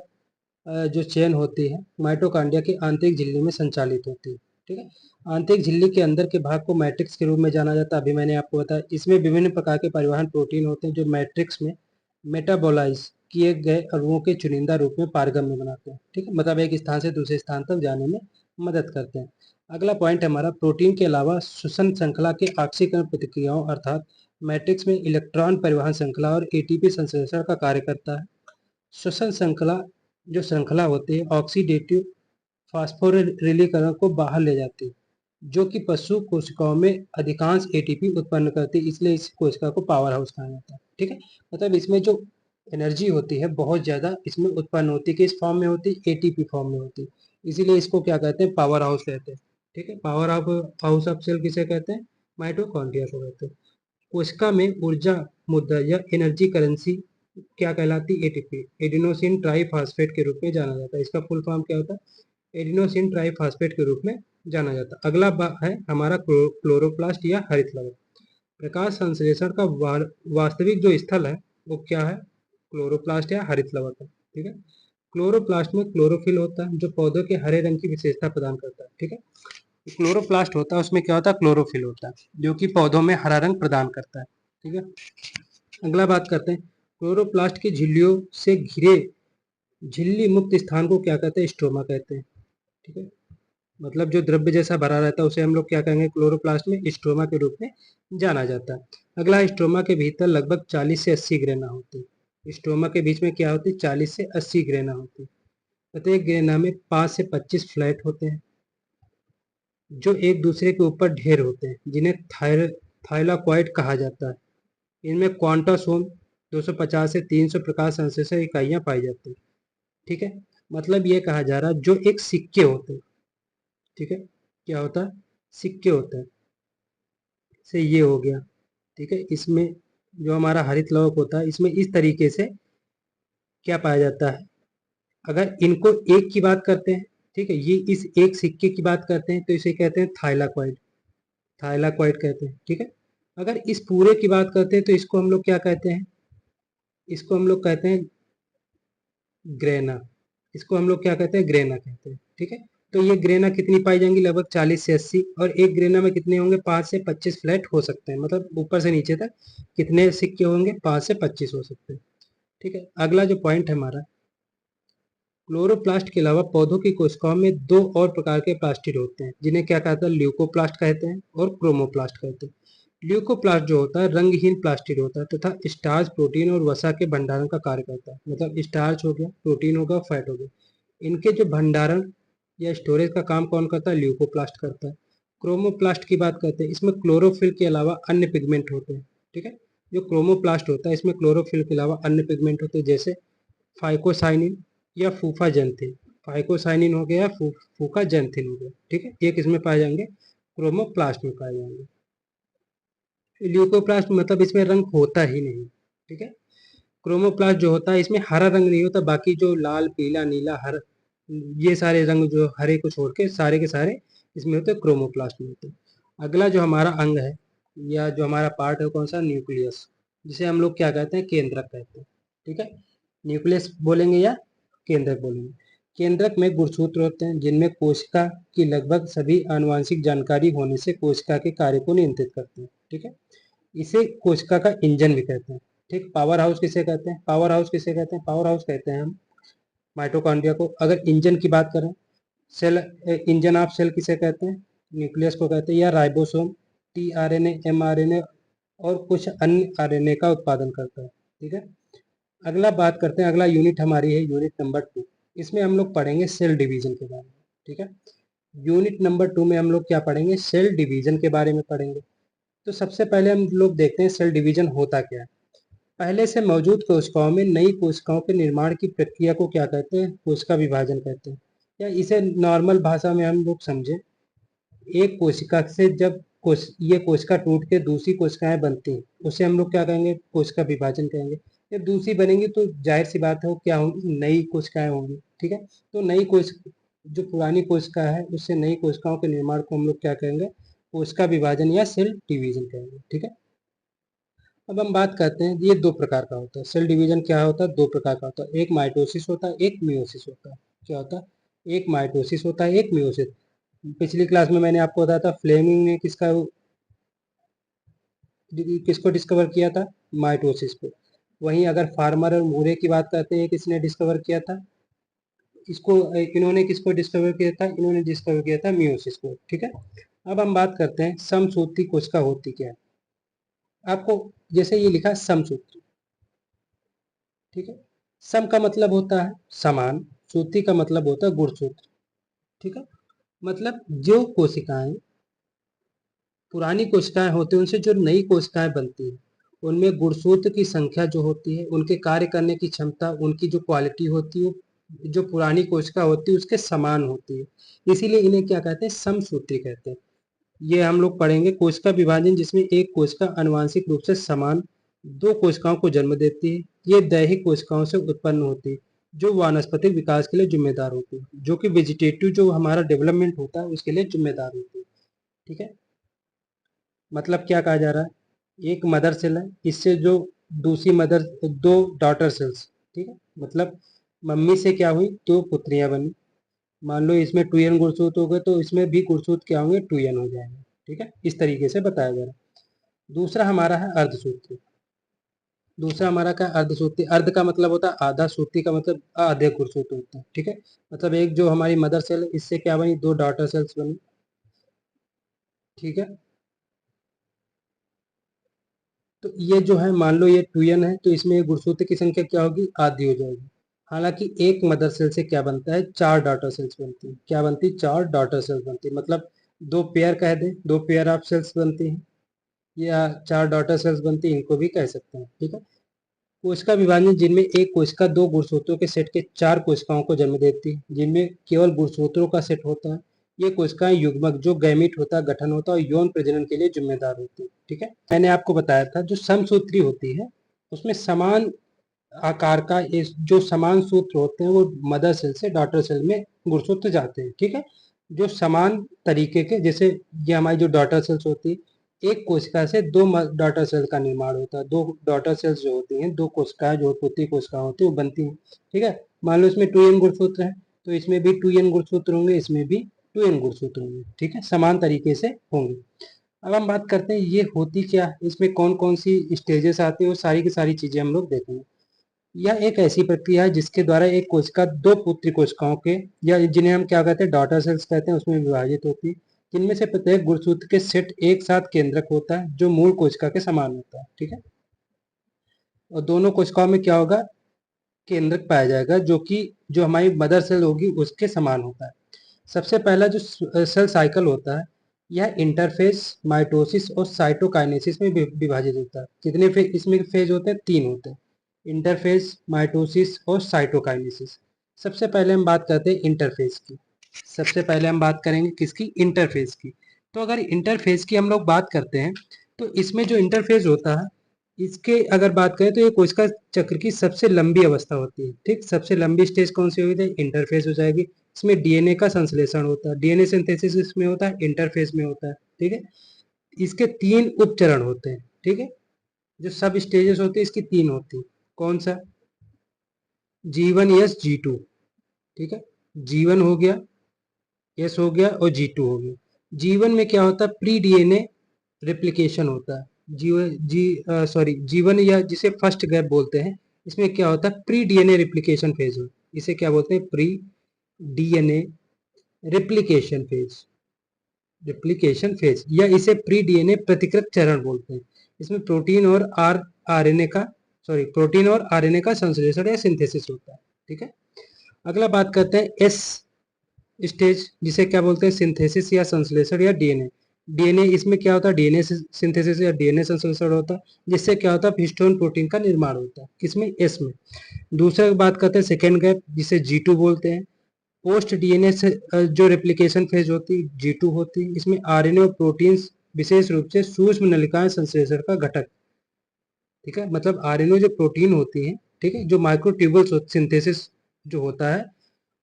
जो चेन होती है माइटोकॉन्ड्रिया की आंतरिक झिल्ली में संचालित होती है। ठीक है, आंतरिक झिल्ली के अंदर के भाग को मैट्रिक्स के रूप में जाना जाता है। अभी मैंने आपको बताया, इसमें विभिन्न प्रकार के परिवहन प्रोटीन होते हैं जो मैट्रिक्स में मेटाबोलाइज किए गए अणुओं के चुनिंदा रूप में पारगम्य बनाते हैं। ठीक है, मतलब एक स्थान से दूसरे स्थान तक जाने में मदद करते हैं। अगला पॉइंट हमारा, प्रोटीन के अलावा श्वसन श्रृंखला के ऑक्सीकरण प्रतिक्रियाओं अर्थात मैट्रिक्स में इलेक्ट्रॉन परिवहन श्रृंखला और ATP संश्लेषण का कार्य करता है। श्वसन श्रृंखला, जो श्रृंखला होती है ऑक्सीडेटिव फास्फोरिलीकरण को बाहर ले जाती है, जो कि पशु कोशिकाओं में अधिकांश ATP उत्पन्न करती है, इसलिए इस कोशिका को पावर हाउस कहा जाता है। ठीक है, मतलब इसमें जो एनर्जी होती है बहुत ज़्यादा इसमें उत्पन्न होती है, किस फॉर्म में होती है, ATP फॉर्म में होती है, इसीलिए इसको क्या कहते हैं, पावर हाउस कहते हैं। ठीक है, पावर हाउस ऑफ सेल किसे कहते हैं, माइटोकॉन्ड्रिया को कहते हैं। कोशिका में ऊर्जा मुद्रा या एनर्जी करेंसी क्या कहलाती है, ATP, एडिनोसिन ट्राइफॉस्फेट के रूप में जाना जाता है। इसका फुल फॉर्म क्या होता है, एडिनोसिन ट्राइफॉस्फेट के रूप में जाना जाता है। अगला है हमारा क्लोरोप्लास्ट या हरित लवक। प्रकाश संश्लेषण का वास्तविक जो स्थल है वो क्या है, क्लोरोप्लास्ट या हरित लवक है। ठीक है, क्लोरोप्लास्ट में क्लोरोफिल होता है जो पौधों के हरे रंग की विशेषता प्रदान करता है। ठीक है, क्लोरोप्लास्ट होता है उसमें क्या होता है, क्लोरोफिल होता है जो कि पौधों में हरा रंग प्रदान करता है। ठीक है, अगला बात करते हैं, क्लोरोप्लास्ट की झिल्लियों से घिरे झिल्ली मुक्त स्थान को क्या कहते हैं, स्ट्रोमा कहते हैं। ठीक है, मतलब जो द्रव्य जैसा भरा रहता है उसे हम लोग क्या कहेंगे, क्लोरोप्लास्ट में स्ट्रोमा के रूप में जाना जाता है। अगला, स्ट्रोमा के भीतर लगभग 40 से 80 ग्रेना होती है। स्ट्रोमा के बीच में क्या होती है, 40 से 80 ग्रेना होती है। प्रत्येक ग्रेना में 5 से 25 फ्लैट होते हैं जो एक दूसरे के ऊपर ढेर होते हैं, जिन्हें थाइलाकॉइड कहा जाता है। इनमें क्वांटासोम 250 से 300 प्रकाश संश्लेषण इकाइयां पाई जाती हैं। ठीक है, मतलब ये कहा जा रहा है जो एक सिक्के होते हैं। ठीक है, क्या होता है, सिक्के होते हैं, से ये हो गया। ठीक है, इसमें जो हमारा हरित लवक होता है इसमें इस तरीके से क्या पाया जाता है, अगर इनको एक की बात करते हैं, ठीक है, ये इस एक सिक्के की बात करते हैं तो इसे कहते हैं थाइलाकॉइड, थाइलाकॉइड कहते हैं। ठीक है, अगर इस पूरे की बात करते हैं तो इसको हम लोग क्या कहते हैं, इसको हम लोग कहते हैं ग्रेना, इसको हम लोग क्या कहते हैं, ग्रेना कहते हैं। ठीक है, तो ये ग्रेना कितनी पाई जाएंगी, लगभग 40 से 80, और एक ग्रेना में कितने होंगे, 5 से 25 फ्लैट हो सकते हैं, मतलब ऊपर से नीचे तक कितने सिक्के होंगे, 5 से 25 हो सकते हैं। ठीक है, अगला जो पॉइंट है हमारा, क्लोरोप्लास्ट के अलावा पौधों की कोशिकाओं में 2 और प्रकार के प्लास्टिड होते हैं जिन्हें क्या कहते हैं, ल्यूकोप्लास्ट कहते हैं और क्रोमोप्लास्ट कहते हैं। ल्यूकोप्लास्ट जो होता है रंगहीन प्लास्टिड होता है तथा स्टार्च, प्रोटीन और वसा के भंडारण का कार्य करता है। मतलब स्टार्च हो गया, प्रोटीन होगा, फैट हो गया, इनके जो भंडारण या स्टोरेज का काम कौन करता है, ल्यूकोप्लास्ट करता है। क्रोमोप्लास्ट की बात करते हैं, इसमें क्लोरोफिल के अलावा अन्य पिगमेंट होते हैं। ठीक है, जो क्रोमोप्लास्ट होता है इसमें क्लोरोफिल के अलावा अन्य पिगमेंट होते हैं, जैसे फाइकोसाइनिन या फूफाजेंथिन। फाइकोसाइनिन हो गया, फूफाजेंथिन हो गया। ठीक है, एक इसमें पाए जाएंगे, क्रोमोप्लास्ट में पाए जाएंगे। ल्यूकोप्लास्ट मतलब इसमें रंग होता ही नहीं, ठीक है। क्रोमोप्लास्ट जो होता है इसमें हरा रंग नहीं होता, बाकी जो लाल पीला नीला हर ये सारे रंग जो हरे को छोड़ के सारे इसमें होते हैं, क्रोमोप्लास्ट में होते हैं। अगला जो हमारा अंग है या जो हमारा पार्ट है कौन सा, न्यूक्लियस, जिसे हम लोग क्या कहते हैं, केंद्रक कहते हैं, ठीक है। न्यूक्लियस बोलेंगे या केंद्रक बोलेंगे। केंद्रक में गुणसूत्र होते हैं जिनमें कोशिका की लगभग सभी आनुवांशिक जानकारी होने से कोशिका के कार्य को नियंत्रित करते हैं, ठीक है। इसे कोशिका का इंजन भी कहते हैं, ठीक। पावर हाउस किसे कहते हैं, पावर हाउस किसे कहते हैं, पावर हाउस कहते हैं हम माइटोकॉन्ड्रिया को। अगर इंजन की बात करें, सेल, इंजन ऑफ सेल किसे कहते हैं, न्यूक्लियस को कहते हैं, या राइबोसोम टीआरएनए एमआरएनए और कुछ अन्य आरएनए का उत्पादन करता है, ठीक है। अगला बात करते हैं, अगला यूनिट हमारी है यूनिट नंबर 2। इसमें हम लोग पढ़ेंगे सेल डिवीजन के बारे में, ठीक है। यूनिट नंबर 2 में हम लोग क्या पढ़ेंगे, सेल डिवीजन के बारे में पढ़ेंगे। तो सबसे पहले हम लोग देखते हैं सेल डिवीजन होता क्या है। पहले से मौजूद कोशिकाओं में नई कोशिकाओं के निर्माण की प्रक्रिया को क्या कहते हैं, कोशिका विभाजन कहते हैं। या इसे नॉर्मल भाषा में हम लोग समझें, एक कोशिका से जब ये कोशिका टूट के दूसरी कोशिकाएं बनती हैं उसे हम लोग क्या कहेंगे, कोशिका विभाजन कहेंगे। जब दूसरी बनेंगी तो जाहिर सी बात है वो क्या होंगी, नई कोशिकाएं होंगी, ठीक है। तो नई कोशिका, जो पुरानी कोशिका है उससे नई कोशिकाओं के निर्माण को हम लोग क्या कहेंगे, कोशिका विभाजन या सेल डिवीजन कहेंगे, ठीक है। अब हम बात करते हैं, ये दो प्रकार का होता है सेल डिवीजन, क्या होता है, दो प्रकार का होता है, एक माइटोसिस होता है, एक मियोसिस होता है। क्या होता है, एक माइटोसिस होता है, एक मियोसिस। पिछली क्लास में मैंने आपको बताया था फ्लेमिंग ने किसको डिस्कवर किया था, माइटोसिस को। वहीं अगर फार्मर और मूरे की बात करते हैं, किसने डिस्कवर किया था इसको, इन्होंने किसको डिस्कवर किया था, इन्होंने डिस्कवर किया था मियोसिस को, ठीक है। अब हम बात करते हैं समसूत्री कोशिका होती क्या है। आपको जैसे ये लिखा है समसूत्री, ठीक है। सम का मतलब होता है समान, सूत्री का मतलब होता है गुणसूत्र, ठीक है। मतलब जो कोशिकाएं, पुरानी कोशिकाएं होती हैं उनसे जो नई कोशिकाएं बनती हैं उनमें गुणसूत्र की संख्या जो होती है, उनके कार्य करने की क्षमता, उनकी जो क्वालिटी होती है जो पुरानी कोशिका होती है उसके समान होती है, इसीलिए इन्हें क्या कहते हैं, समसूत्री कहते हैं। ये हम लोग पढ़ेंगे कोशिका विभाजन, जिसमें एक कोशिका आनुवांशिक रूप से समान दो कोशिकाओं को जन्म देती है। ये दैहिक कोशिकाओं से उत्पन्न होती है जो वानस्पतिक विकास के लिए जिम्मेदार होती है, जो कि वेजिटेटिव जो हमारा डेवलपमेंट होता है उसके लिए जिम्मेदार होती है, ठीक है। मतलब क्या कहा जा रहा है, एक मदर सेल है, इससे जो दूसरी मदर, दो डॉटर सेल्स, ठीक है। मतलब मम्मी से क्या हुई, दो पुत्रियां बनी। मान लो इसमें 2n गुणसूत्र हो गए तो इसमें भी गुणसूत्र क्या होंगे, 2n हो जाएंगे, ठीक है। इस तरीके से बताया जा रहा है। दूसरा हमारा है अर्धसूत्री। दूसरा हमारा क्या, अर्धसूत्री। अर्ध का मतलब होता है आधा, सूत्री का मतलब आधे गुणसूत्र होता है, ठीक है। मतलब एक जो हमारी मदर सेल है इससे क्या बनी, दो डॉटर सेल्स बनी, ठीक है। तो ये जो है मान लो ये 2n है तो इसमें गुणसूत्र की संख्या क्या होगी, आधी हो जाएगी। हालांकि एक मदर सेल से क्या बनता है, चार डॉटर सेल्स बनती है। क्या बनती है, चार डॉटर सेल्स बनती है। मतलब दो पेयर कह दें, दो पेयर ऑफ सेल्स बनती हैं, या चार डॉटर सेल्स बनती है, इनको भी कह सकते हैं, ठीक है। कोशिका विभाजन, जिनमें एक कोशिका दो गुणसूत्रों के सेट के चार कोशिकाओं को जन्म देती है, जिनमें केवल गुणसूत्रों का सेट होता है। ये कोशिकाएं युग्मक जो गैमीट होता है, गठन होता है और यौन प्रजनन के लिए जिम्मेदार होती है, ठीक है। मैंने आपको बताया था जो समसूत्री होती है उसमें समान आकार का जो समान सूत्र होते हैं वो मदर सेल से डॉटर सेल में गुणसूत्र जाते हैं, ठीक है। जो समान तरीके के, जैसे ये हमारी जो डॉटर सेल्स होती है, एक कोशिका से दो डॉटर सेल का निर्माण होता है। दो डॉटर सेल्स जो होती हैं, दो कोशिकाएं जो पुत्री कोशिकाएं होती हैं वो बनती हैं, ठीक है। मान लो इसमें 2n गुणसूत्र है तो इसमें भी 2n गुणसूत्र होंगे, इसमें भी 2n गुणसूत्र होंगे, ठीक है, समान तरीके से होंगे। अब हम बात करते हैं ये होती क्या है, इसमें कौन कौन सी स्टेजेस आती है, वो सारी की सारी चीजें हम लोग देखेंगे। यह एक ऐसी प्रक्रिया है जिसके द्वारा एक कोशिका दो पुत्री कोशिकाओं के, या जिन्हें हम क्या कहते हैं, डॉटर सेल्स कहते हैं, उसमें विभाजित होती है, जिनमें से प्रत्येक गुणसूत्र के सेट एक साथ केंद्रक होता है जो मूल कोशिका के समान होता है, ठीक है। और दोनों कोशिकाओं में क्या होगा, केंद्रक पाया जाएगा जो कि जो हमारी मदर सेल होगी उसके समान होता है। सबसे पहला जो सेल साइकिल होता है, यह इंटरफेस, माइटोसिस और साइटोकाइनेसिस में विभाजित होता है। कितने फेज इसमें फेज होते हैं, तीन होते हैं, इंटरफेस, माइटोसिस और साइटोकाइनेसिस। सबसे पहले हम बात करते हैं इंटरफेस की। सबसे पहले हम बात करेंगे किसकी, इंटरफेस की। तो अगर इंटरफेस की हम लोग बात करते हैं तो इसमें जो इंटरफेज होता है, इसके अगर बात करें तो ये कोशिका चक्र की सबसे लंबी अवस्था होती है। ठीक, सबसे लंबी स्टेज कौन सी होगी? इंटरफेज हो जाएगी। इसमें डीएनए का संश्लेषण होता है, डीएनए सिंथेसिस इसमें होता है, इंटरफेज में होता है। ठीक है, इसके 3 उपचरण होते हैं। ठीक है, जो सब स्टेजेस होती है इसकी 3 होती है। कौन सा? G1 yes G2। ठीक है, G1 हो गया, एस हो गया और G2 हो गया। G1 में क्या होता है? प्री डीएनए रेप्लिकेशन होता है। G1 या जिसे फर्स्ट गैप बोलते हैं, इसमें क्या होता है? प्री डीएनए रेप्लिकेशन फेज हो, इसे क्या बोलते हैं? Pre DNA replication phase, replication phase, या इसे प्री डीएनए प्रतिकृत चरण बोलते हैं। इसमें प्रोटीन और आरएनए का संश्लेषण या सिंथेसिस होता है। ठीक है, अगला बात करते हैं एस स्टेज, जिसे क्या बोलते हैं? सिंथेसिस या संश्लेषण या डीएनए। डीएनए इसमें क्या होता है? डीएनए सिंथेसिस या डीएनए संश्लेषण होता है, जिससे क्या होता है? हिस्टोन प्रोटीन का निर्माण होता है। किसमें? एस में। दूसरा बात करते हैं सेकेंड गैप, जिसे G2 बोलते हैं। पोस्ट डीएनए से जो रेप्लिकेशन फेज होती है G2 होती है। इसमें आरएनए और प्रोटीन्स, विशेष रूप से सूक्ष्म नलिकाएं संश्लेषण का घटक। ठीक है, मतलब आरएनए जो प्रोटीन होती है, ठीक है, जो माइक्रोट्यूबुल्स सिंथेसिस जो होता है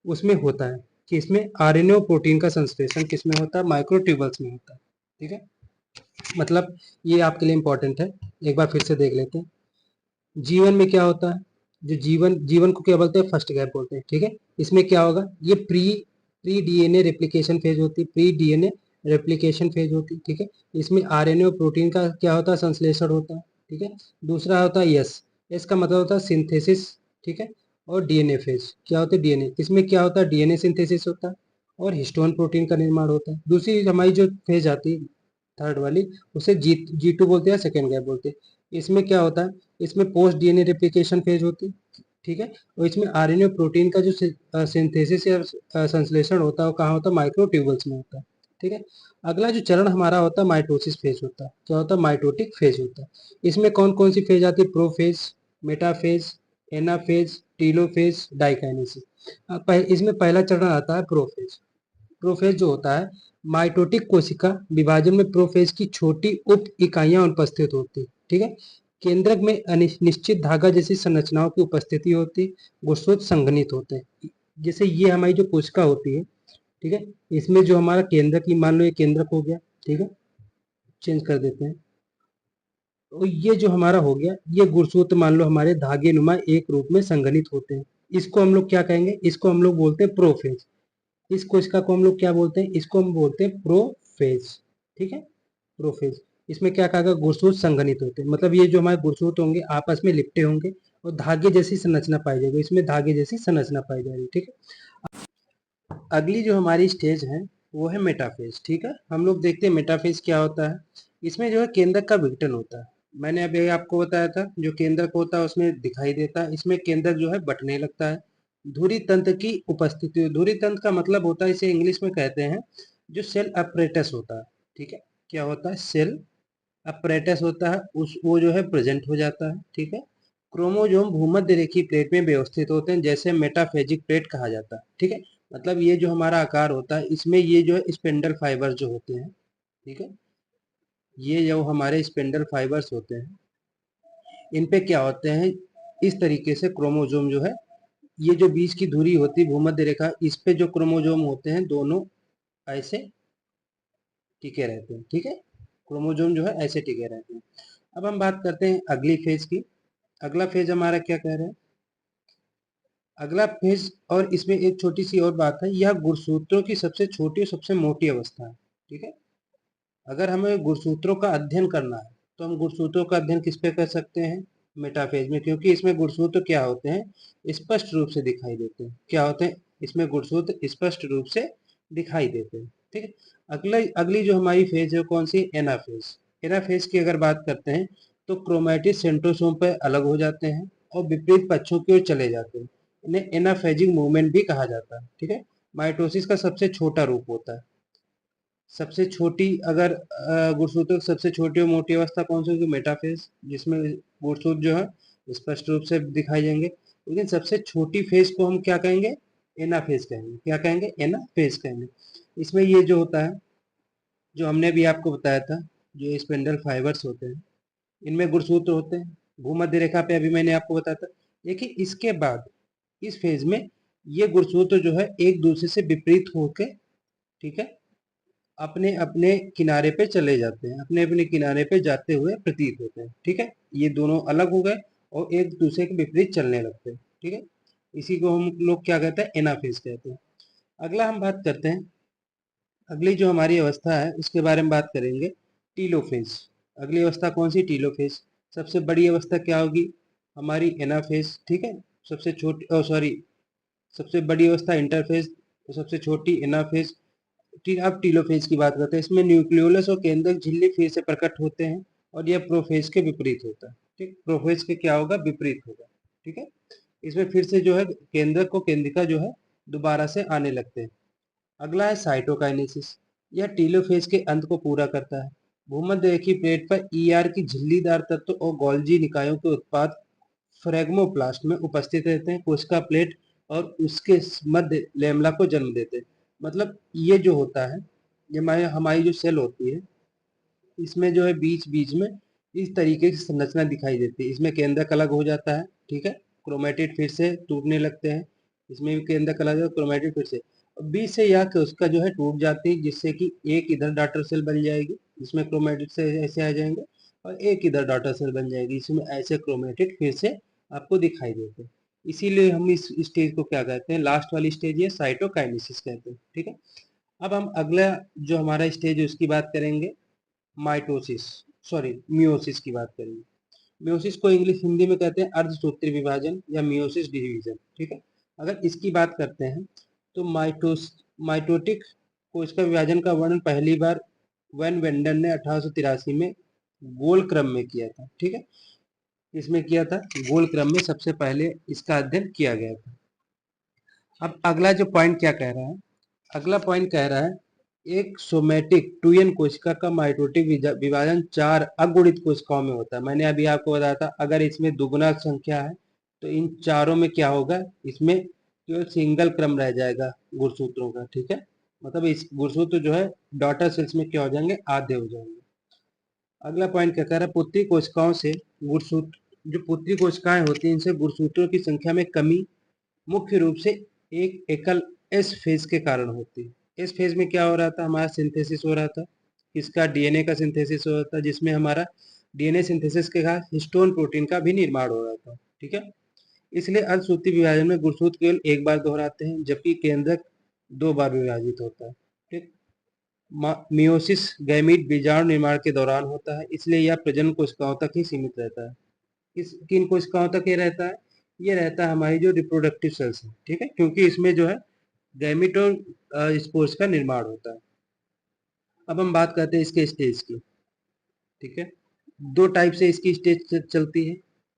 उसमें होता है, कि इसमें आरएनए और प्रोटीन का संश्लेषण किसमें होता है? माइक्रोट्यूबल्स में होता है। ठीक है, मतलब ये आपके लिए इंपॉर्टेंट है, एक बार फिर से देख लेते हैं। जीवन में क्या होता है? जो जीवन जीवन को क्या बोलते हैं? फर्स्ट गैप बोलते हैं। ठीक है, इसमें क्या होगा? ये प्री डीएनए रेप्लिकेशन फेज होती है, प्री डीएनए रेप्लिकेशन फेज होती है। ठीक है, इसमें आरएनए और प्रोटीन का क्या होता है? संश्लेषण होता है। ठीक है, दूसरा होता है यस, एस का मतलब होता है सिंथेसिस। ठीक है, और डीएनए फेज क्या होता है? डीएनए, इसमें क्या होता है? डीएनए सिंथेसिस होता है और हिस्टोन प्रोटीन का निर्माण होता है। दूसरी हमारी जो फेज आती है थर्ड वाली, उसे G2 बोलते हैं, सेकेंड गैप बोलते हैं। इसमें क्या होता है? इसमें पोस्ट डीएनए रेप्लिकेशन फेज होती है। ठीक है, और इसमें आरएनए प्रोटीन का जो सिंथेसिस या संश्लेषण होता है वो कहाँ होता है? माइक्रोट्यूबल्स में होता है। ठीक है, अगला जो चरण हमारा होता है माइटोसिस फेज होता है। क्या होता है? माइटोटिक फेज होता है। इसमें कौन कौन सी फेज आती है? Prophase, metaphase, anaphase, telophase, diakinesis. इसमें पहला चरण आता है प्रोफेज। प्रोफेज जो होता है, माइटोटिक कोशिका विभाजन में प्रोफेज की छोटी उप इकाइयां उपस्थित होती है। ठीक है, केंद्रक में निश्चित धागा जैसी संरचनाओं की उपस्थिति होती, गुच्छों संघनित होते हैं। जैसे ये हमारी जो कोशिका होती है, ठीक है, इसमें जो हमारा केंद्रक, की मान लो ये केंद्रक हो गया। ठीक है, चेंज कर देते हैं। तो ये जो हमारा हो गया, ये गुणसूत्र मान लो हमारे धागे नुमा एक रूप में संघनित होते हैं। इसको हम लोग क्या कहेंगे? इसको हम लोग बोलते हैं प्रोफेज। इस कोशिका को हम लोग क्या बोलते हैं? इसको हम बोलते हैं प्रोफेज। ठीक है, प्रोफेज। इसमें क्या कहा गया? गुणसूत्र संघनित होते हैं, मतलब ये जो हमारे गुणसूत्र होंगे आपस में लिपटे होंगे और धागे जैसी संरचना पाई जाएगी, इसमें धागे जैसी संरचना पाई जाएगी। ठीक है, अगली जो हमारी स्टेज है वो है मेटाफेज। ठीक है, हम लोग देखते हैं मेटाफेज क्या होता है। इसमें जो है केंद्रक का विघटन होता है। मैंने अभी आपको बताया था जो केंद्रक होता है उसमें दिखाई देता है। इसमें केंद्रक जो है बंटने लगता है। धुरी तंत्र की उपस्थिति, धुरी तंत्र का मतलब होता है, इसे इंग्लिश में कहते हैं जो सेल अपरेटस होता है। ठीक है, क्या होता है? सेल अपरेटस होता है, उस वो जो है प्रेजेंट हो जाता है। ठीक है, क्रोमोजोम भूमध्य रेखीय प्लेट में व्यवस्थित होते हैं, जैसे मेटाफेजिक प्लेट कहा जाता है। ठीक है, मतलब ये जो हमारा आकार होता है इसमें ये जो है स्पेंडल फाइबर जो होते हैं। ठीक है, ये जो हमारे स्पेंडल फाइबर्स होते हैं, इन पे क्या होते हैं? इस तरीके से क्रोमोजोम जो है, ये जो बीच की धुरी होती है भूमध्य रेखा, इस पे जो क्रोमोजोम होते हैं दोनों ऐसे टिके रहते हैं। ठीक है, क्रोमोजोम जो है ऐसे टिके रहते हैं। अब हम बात करते हैं अगली फेज की। अगला फेज हमारा क्या कह रहे हैं? अगला फेज, और इसमें एक छोटी सी और बात है, यह गुणसूत्रों की सबसे छोटी और सबसे मोटी अवस्था है। ठीक है, अगर हमें गुणसूत्रों का अध्ययन करना है तो हम गुणसूत्रों का अध्ययन किस पे कर सकते हैं? मेटाफेज में, क्योंकि इसमें गुणसूत्र क्या होते हैं? स्पष्ट रूप से दिखाई देते हैं। क्या होते हैं? इसमें गुणसूत्र स्पष्ट रूप से दिखाई देते हैं। ठीक है, अगली जो हमारी फेज है कौन सी? एनाफेज। एनाफेज की अगर बात करते हैं तो क्रोमैटिड सेंट्रोसोम पर अलग हो जाते हैं और विपरीत पक्षों की ओर चले जाते हैं। इन्हें एनाफेजिक मूवमेंट भी कहा जाता है। ठीक है, माइटोसिस का सबसे छोटा रूप होता है। सबसे छोटी, अगर गुणसूत्रों की सबसे छोटी और मोटी अवस्था कौन सी होगी? मेटाफेज, जिसमें गुणसूत्र जो है स्पष्ट रूप से दिखाई देंगे। लेकिन सबसे छोटी फेज को हम क्या कहेंगे? एनाफेज कहेंगे। क्या कहेंगे? एनाफेज कहेंगे। इसमें ये जो होता है, जो हमने भी आपको बताया था, जो स्पिंडल फाइबर्स होते हैं, इनमें गुणसूत्र होते हैं। भूमध्य रेखा पे अभी मैंने आपको बताया था। देखिए इसके बाद इस फेज में ये गुणसूत्र जो है एक दूसरे से विपरीत होके, ठीक है, अपने अपने किनारे पे चले जाते हैं, अपने अपने किनारे पे जाते हुए प्रतीत होते हैं, ठीक है। ये दोनों अलग हो गए और एक दूसरे के विपरीत चलने लगते हैं, ठीक है। इसी को हम लोग क्या कहते हैं, एनाफेज कहते हैं। अगला हम बात करते हैं, अगली जो हमारी अवस्था है उसके बारे में बात करेंगे, टीलोफेज। अगली अवस्था कौन सी, टीलोफेज। सबसे बड़ी अवस्था क्या होगी, हमारी एनाफेज, ठीक है। सबसे छोटी, सॉरी, सबसे बड़ी अवस्था इंटरफेज, तो सबसे छोटी एनाफेज। अब टीलोफेज की बात करते हैं। इसमें न्यूक्लियोलस और केंद्रक झिल्ली फिर से प्रकट होते हैं और यह प्रोफेज के विपरीत होता है, ठीक। प्रोफेज के क्या होगा, विपरीत होगा, ठीक है। इसमें फिर से जो है केंद्रक को केंद्रिका जो है दोबारा से आने लगते हैं। अगला है साइटोकाइनेसिस। यह टीलोफेज के अंत को पूरा करता है। भूमध्य रेखीय प्लेट पर ईआर की झिल्लीदार तत्व और गोल्जी निकायों के उत्पाद फ्रेगमोप्लास्ट में उपस्थित रहते हैं। कोशिका प्लेट और उसके मध्य लेमला को जन्म देते हैं। मतलब ये जो होता है, ये हमारी हमारी जो सेल होती है, इसमें जो है बीच बीच में इस तरीके की संरचना दिखाई देती है। इसमें केंद्रक अलग हो जाता है, ठीक है। क्रोमेटिड फिर से टूटने लगते हैं। इसमें भी केंद्रक अलग है, क्रोमेटिड फिर से बीच से या उसका जो है टूट जाती है, जिससे कि एक इधर डॉटर सेल बन जाएगी, जिसमें क्रोमेटिड से ऐसे आ जाएंगे, और एक इधर डॉटर सेल बन जाएगी, इसमें ऐसे क्रोमेटिड फिर से आपको दिखाई देते हैं। इसीलिए हम इस स्टेज को क्या कहते हैं, लास्ट वाली स्टेज ये साइटोकाइनेसिस कहते हैं, ठीक है। अब हम अगला जो हमारा स्टेज है उसकी बात करेंगे, माइटोसिस, सॉरी मियोसिस की बात करेंगे। मियोसिस को इंग्लिश हिंदी में कहते हैं अर्धसूत्री विभाजन या मियोसिस डिवीजन, ठीक है। अगर इसकी बात करते हैं तो माइटोटिक कोशिका विभाजन का वर्णन पहली बार वैन वेंडन ने 1883 में गोल क्रम में किया था, ठीक है। इसमें किया था, गोल क्रम में सबसे पहले इसका अध्ययन किया गया था। अब अगला जो पॉइंट क्या कह रहा है, अगला पॉइंट कह रहा है एक सोमेटिक टूयन कोशिका का माइटोटिक विभाजन 4 अगुणित कोशिकाओं में होता है। मैंने अभी आपको बताया था, अगर इसमें दुगुना संख्या है तो इन चारों में क्या होगा, इसमें केवल सिंगल क्रम रह जाएगा गुणसूत्रों का, ठीक है। मतलब इस गुणसूत्र जो है डॉटर सेल्स में क्या हो जाएंगे, आधे हो जाएंगे। अगला पॉइंट क्या कह रहा है, पुत्री कोशिकाओं से गुणसूत्र, जो पुत्री कोशिकाएं होती हैं इनसे गुणसूत्रों की संख्या में कमी मुख्य रूप से एक एकल एस फेज के कारण होती है। एस फेज में क्या हो रहा था, हमारा सिंथेसिस हो रहा था, किसका, डीएनए का सिंथेसिस हो रहा था, जिसमें हमारा डीएनए सिंथेसिस के साथ हिस्टोन प्रोटीन का भी निर्माण हो रहा था, ठीक है। इसलिए अर्धसूत्री विभाजन में गुणसूत्र केवल एक बार दोहराते हैं, जबकि केंद्रक 2 बार विभाजित होता है, ठीक। मियोसिस गैमीट बीजाणु निर्माण के दौरान होता है, इसलिए यह प्रजनन कोशिकाओं तक ही सीमित रहता है। किन कोशिकाओं तक ये रहता है, ये रहता है हमारी जो रिप्रोडक्टिव सेल्स है, ठीक है, क्योंकि इसमें जो है गैमीट और स्पोर्स का निर्माण होता है। अब हम बात करते हैं इसके स्टेज की, ठीक है। 2 टाइप से इसकी स्टेज चलती है,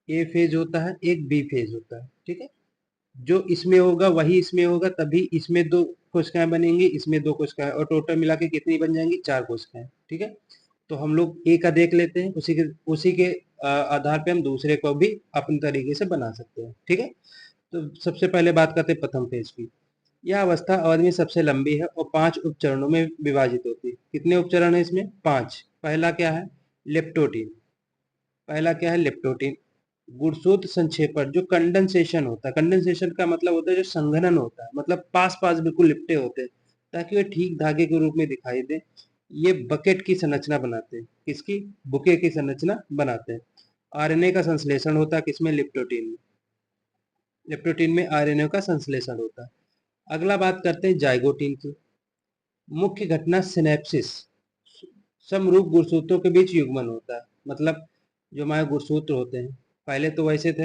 ए फेज होता है, एक बी फेज होता है, ठीक है। जो इसमें होगा वही इसमें होगा, तभी इसमें 2 कोशिकाएं बनेंगी, इसमें 2 कोशिकाएं, और टोटल मिला के कितनी बन जाएंगी, 4 कोशिकाएं, ठीक है। तो हम लोग ए का देख लेते हैं, उसी के आधार पे हम दूसरे को भी अपने तरीके से बना सकते हैं, ठीक है। तो सबसे पहले बात करते हैं प्रथम फेज की। यह अवस्था अवधि में सबसे लंबी है और 5 उपचरणों में विभाजित होती है। कितने उपचरण है इसमें, 5। पहला क्या है, लेप्टोटीन। पहला क्या है, लेप्टोटीन। गुणसूत्र संक्षेपण, जो कंडेंसेशन होता है, कंडेंसेशन का मतलब होता है जो संघनन होता है, मतलब पास पास बिल्कुल लिपटे होते हैं ताकि वे ठीक धागे के रूप में दिखाई दे। ये बकेट की संरचना बनाते हैं, किसकी, बुके की संरचना बनाते हैं। आरएनए का संश्लेषण होता है किसमें, लेप्टोटीन में। लेप्टोटीन में आरएनए का संश्लेषण होता है। अगला बात करते हैं जाइगोटीन की। मुख्य घटना सिनेप्सिस, समरूप गुणसूत्रों के बीच युग्मन होता है। मतलब जो हमारे गुणसूत्र होते हैं पहले तो वैसे थे,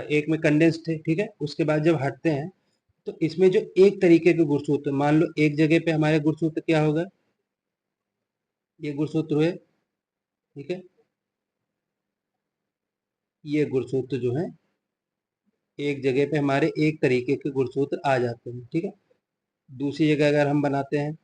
एक में कंडेंस थे, ठीक है। उसके बाद जब हटते हैं तो इसमें जो एक तरीके के गुणसूत्र, मान लो एक जगह पे हमारे गुणसूत्र क्या होगा, ये गुणसूत्र हुए, ठीक है। ये गुणसूत्र जो है एक जगह पे हमारे एक तरीके के गुणसूत्र आ जाते हैं, ठीक है। दूसरी जगह अगर हम बनाते हैं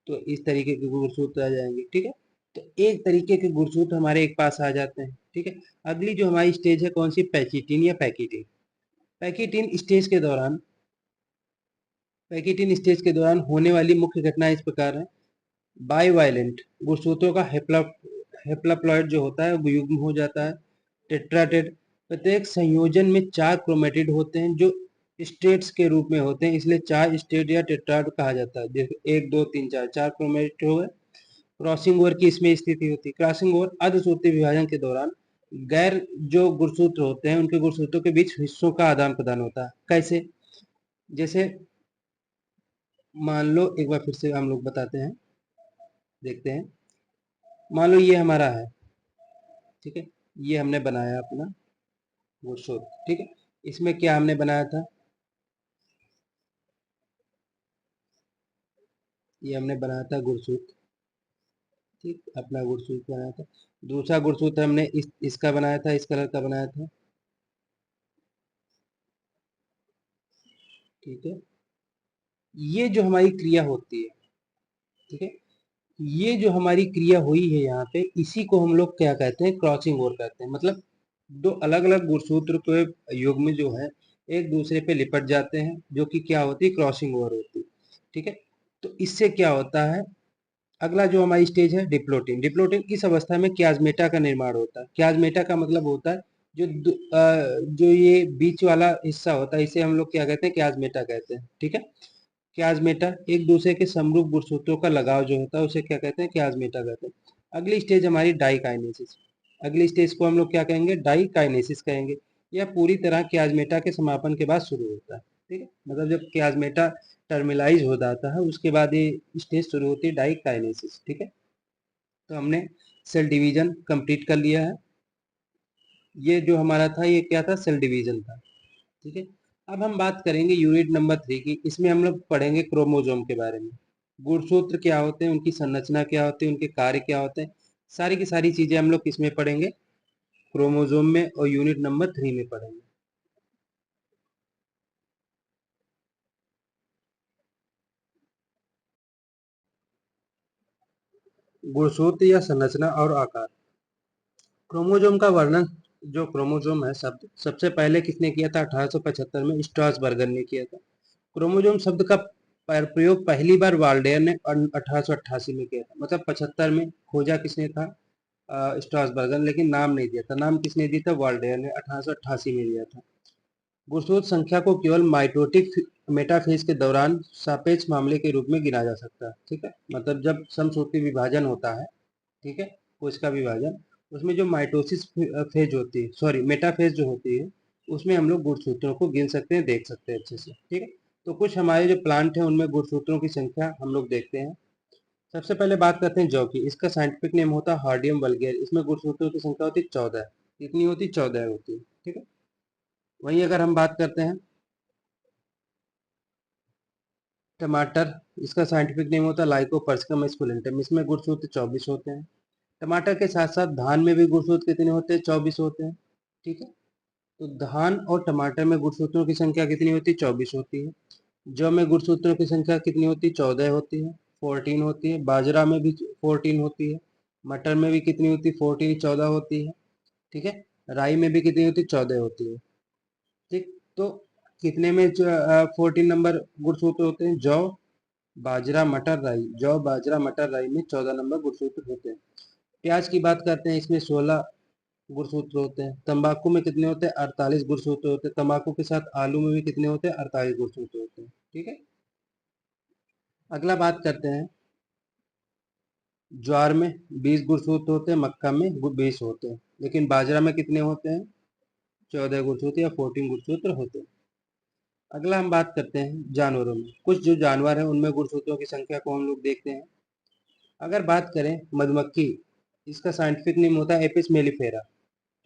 तो इस तरीके के गुणसूत्र आ जाएंगे, ठीक है। तो एक तरीके के गुणसूत्र हमारे एक पास आ जाते हैं, ठीक है। अगली जो हमारी स्टेज है कौन सी, पैचिटिन या पैकिटिन। पैकिटिन स्टेज के दौरान, पैकिटिन स्टेज के दौरान होने वाली मुख्य घटना इस प्रकार है। बाईवालेंट गुणसूत्रों का हेप्लाप्लॉइड जो होता है वो युग्म हो जाता है। टेट्राटेड प्रत्येक संयोजन में 4 क्रोमेटिड होते हैं जो स्टेट्स के रूप में होते हैं, इसलिए 4 स्टेट या टेट्राड कहा जाता है। जैसे 1 2 3 4 4 क्रोमेटिड हो गए। क्रॉसिंग ओवर की इसमें स्थिति होती है। क्रॉसिंग ओवर अर्धसूत्रीय विभाजन के दौरान गैर जो गुणसूत्र होते हैं उनके गुणसूत्रों के बीच हिस्सों का आदान प्रदान होता है। कैसे? जैसे मान लो, एक बार फिर से हम लोग बताते हैं, देखते हैं। मान लो ये हमारा है, ठीक है, ये हमने बनाया अपना गुणसूत्र, ठीक है। इसमें क्या हमने बनाया था, ये हमने बनाया था गुणसूत्र, ठीक, अपना गुणसूत्र बनाया था। दूसरा गुणसूत्र हमने इसका बनाया था, इस कलर का बनाया था, ठीक है। ये जो हमारी क्रिया होती है, ठीक है, ये जो हमारी क्रिया हुई है यहाँ पे, इसी को हम लोग क्या कहते हैं, क्रॉसिंग ओवर कहते हैं। मतलब दो अलग अलग गुणसूत्र के युग्म जो है एक दूसरे पे लिपट जाते हैं, जो कि क्या होती है, क्रॉसिंग ओवर होती है, ठीक है। तो इससे क्या होता है, अगला जो हमारी स्टेज है डिप्लोटिन। डिप्लोटिन इस अवस्था में क्याजमेटा का निर्माण होता है। क्याजमेटा का मतलब होता है जो ये बीच वाला हिस्सा होता है, इसे हम लोग क्या कहते हैं, क्याजमेटा कहते हैं, ठीक है। क्याजमेटा एक दूसरे के समरूप गुणसूत्रों का लगाव जो होता है उसे क्या कहते हैं, क्याजमेटा कहते हैं। अगली स्टेज हमारी डाइकाइनेसिस। अगली स्टेज को हम लोग क्या कहेंगे, डाइकाइनेसिस कहेंगे। यह पूरी तरह क्याजमेटा के समापन के बाद शुरू होता है, ठीक है। मतलब जब क्याजमेटा टर्मिलाइज हो जाता है उसके बाद ये स्टेज शुरू होती है डाइकाइनेसिस, ठीक है। तो हमने सेल डिवीजन कंप्लीट कर लिया है। ये जो हमारा था ये क्या था, सेल डिवीजन था, ठीक है। अब हम बात करेंगे यूनिट नंबर 3 की। इसमें हम लोग पढ़ेंगे क्रोमोजोम के बारे में। गुणसूत्र क्या होते हैं, उनकी संरचना क्या होती है, उनके कार्य क्या होते हैं, सारी की सारी चीजें हम लोग किसमें पढ़ेंगे, क्रोमोजोम में, और यूनिट नंबर 3 में पढ़ेंगे। गुणसूत्र या संरचना और आकार। क्रोमोजोम का वर्णन, जो क्रोमोजोम है शब्द सबसे पहले किसने किया था, 1875 में स्ट्रासबर्गर ने किया था। क्रोमोजोम शब्द का प्रयोग पहली बार वाल्डेयर ने 1888 में किया था। मतलब 75 में खोजा किसने था, स्ट्रासबर्गर, लेकिन नाम नहीं दिया था। नाम किसने दिया था, वाल्डेयर ने 1888 में दिया था। गुणसूत्र संख्या को केवल माइटोटिक मेटाफेज के दौरान सापेक्ष मामले के रूप में गिना जा सकता है, ठीक है। मतलब जब समसूत्री विभाजन होता है, ठीक है, कोशिका विभाजन, उसमें जो माइटोसिस फेज होती है, सॉरी मेटाफेज जो होती है, उसमें हम लोग गुणसूत्रों को गिन सकते हैं, देख सकते हैं अच्छे से, ठीक है। तो कुछ हमारे जो प्लांट है उनमें गुणसूत्रों की संख्या हम लोग देखते हैं। सबसे पहले बात करते हैं जौ की। इसका साइंटिफिक नेम होता है हार्डियम वल्गेर। इसमें गुणसूत्रों की संख्या होती है 14। कितनी होती है, 14 होती है, ठीक है। वहीं अगर हम बात करते हैं टमाटर, इसका साइंटिफिक नेम होता है लाइकोपर्सिकम एस्कुलेंटम। इसमें गुणसूत्र 24 होते हैं। टमाटर के साथ साथ धान में भी गुणसूत्र कितने होते हैं, 24 होते हैं, ठीक है। तो धान और टमाटर में गुणसूत्रों की संख्या कितनी होती है, 24 होती है। जौ में गुणसूत्रों की संख्या कितनी होती है, 14 होती है, 14 होती है। बाजरा में भी 14 होती है। मटर में भी कितनी होती है, 14, 14 होती है, ठीक है। राई में भी कितनी होती है, 14 होती है, ठीक। तो कितने में 14 नंबर गुणसूत्र होते हैं, जौ बाजरा मटर राई, जौ बाजरा मटर राई में 14 नंबर गुणसूत्र होते हैं। प्याज की बात करते हैं, इसमें 16 गुणसूत्र होते हैं। तंबाकू में कितने होते हैं, 48 गुणसूत्र होते हैं। तंबाकू के साथ आलू में भी कितने होते हैं, 48 गुणसूत्र होते हैं, ठीक है। अगला बात करते हैं, ज्वार में 20 गुणसूत्र होते हैं, मक्का में 20 होते हैं, लेकिन बाजरा में कितने होते हैं, 14 गुणसूत्र या 14 गुणसूत्र होते हैं। अगला हम बात करते हैं जानवरों में। कुछ जो जानवर हैं उनमें गुणसूत्रों की संख्या को हम लोग देखते हैं। अगर बात करें मधुमक्खी, इसका साइंटिफिक नेम होता है एपिस मेलिफेरा,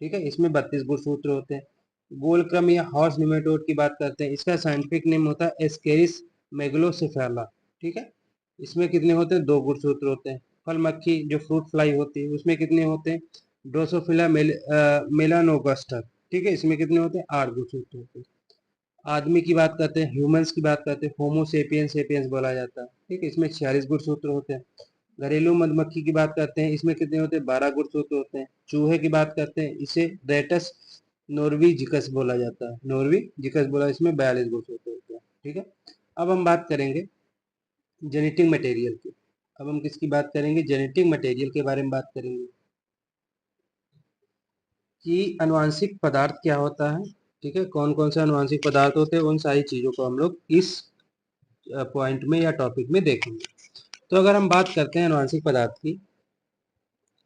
ठीक है। इसमें 32 गुणसूत्र होते हैं। गोलक्रम या हॉर्स निमेटोड की बात करते हैं, इसका साइंटिफिक नेम होता है एस्केरिस मेगलोसेफेला, ठीक है। इसमें कितने होते हैं, 2 गुणसूत्र होते हैं। फल मक्खी जो फ्रूट फ्लाई होती है उसमें कितने होते हैं, ड्रोसोफिला मेलानोगास्टर, ठीक है। इसमें कितने होते हैं, 8 गुणसूत्र होते हैं। आदमी की बात करते हैं, ह्यूमंस की बात करते हैं, होमो सेपियंस सेपियंस बोला जाता है, ठीक है। इसमें 46 गुणसूत्र होते हैं। घरेलू मधुमक्खी की बात करते हैं, इसमें कितने होते हैं, 12 गुणसूत्र होते हैं। चूहे की बात करते हैं, इसे रेटस नोर्वीजिकस बोला जाता है, नोर्वीजिकस बोला, इसमें 42 गुणसूत्र होते हैं, ठीक है। अब हम बात करेंगे जेनेटिक मटेरियल की। अब हम किसकी बात करेंगे? जेनेटिक मटेरियल के बारे में बात करेंगे कि अनुवांशिक पदार्थ क्या होता है। ठीक है, कौन कौन से अनुवांशिक पदार्थ होते हैं, उन सारी चीज़ों को हम लोग इस पॉइंट में या टॉपिक में देखेंगे। तो अगर हम बात करते हैं अनुवांशिक पदार्थ की,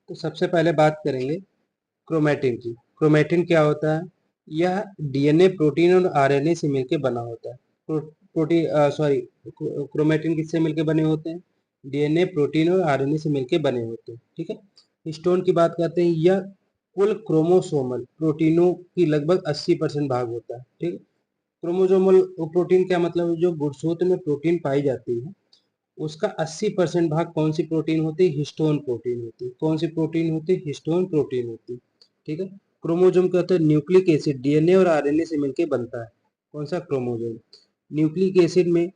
तो सबसे पहले बात करेंगे क्रोमैटिन की। क्रोमैटिन क्या होता है? यह डीएनए, प्रोटीन और आरएनए से मिलकर बना होता है। क्रोमैटिन किससे मिलकर बने होते हैं? डीएनए, प्रोटीन और आरएनए से मिलकर बने होते हैं। ठीक है। हिस्टोन की बात करते हैं, यह कुल क्रोमोसोमल प्रोटीनों की लगभग 80% भाग होता है। ठीक है। क्रोमोसोमल प्रोटीन क्या मतलब है? जो गुणसूत्र में प्रोटीन पाई जाती है उसका 80% भाग कौन सी प्रोटीन होती है? हिस्टोन प्रोटीन होती है। कौन सी प्रोटीन होती है? हिस्टोन प्रोटीन होती है। ठीक है। क्रोमोसोम कहते हैं न्यूक्लिक एसिड डीएनए और आरएनए से मिलकर बनता है। कौन सा? क्रोमोसोम। न्यूक्लिक एसिड में,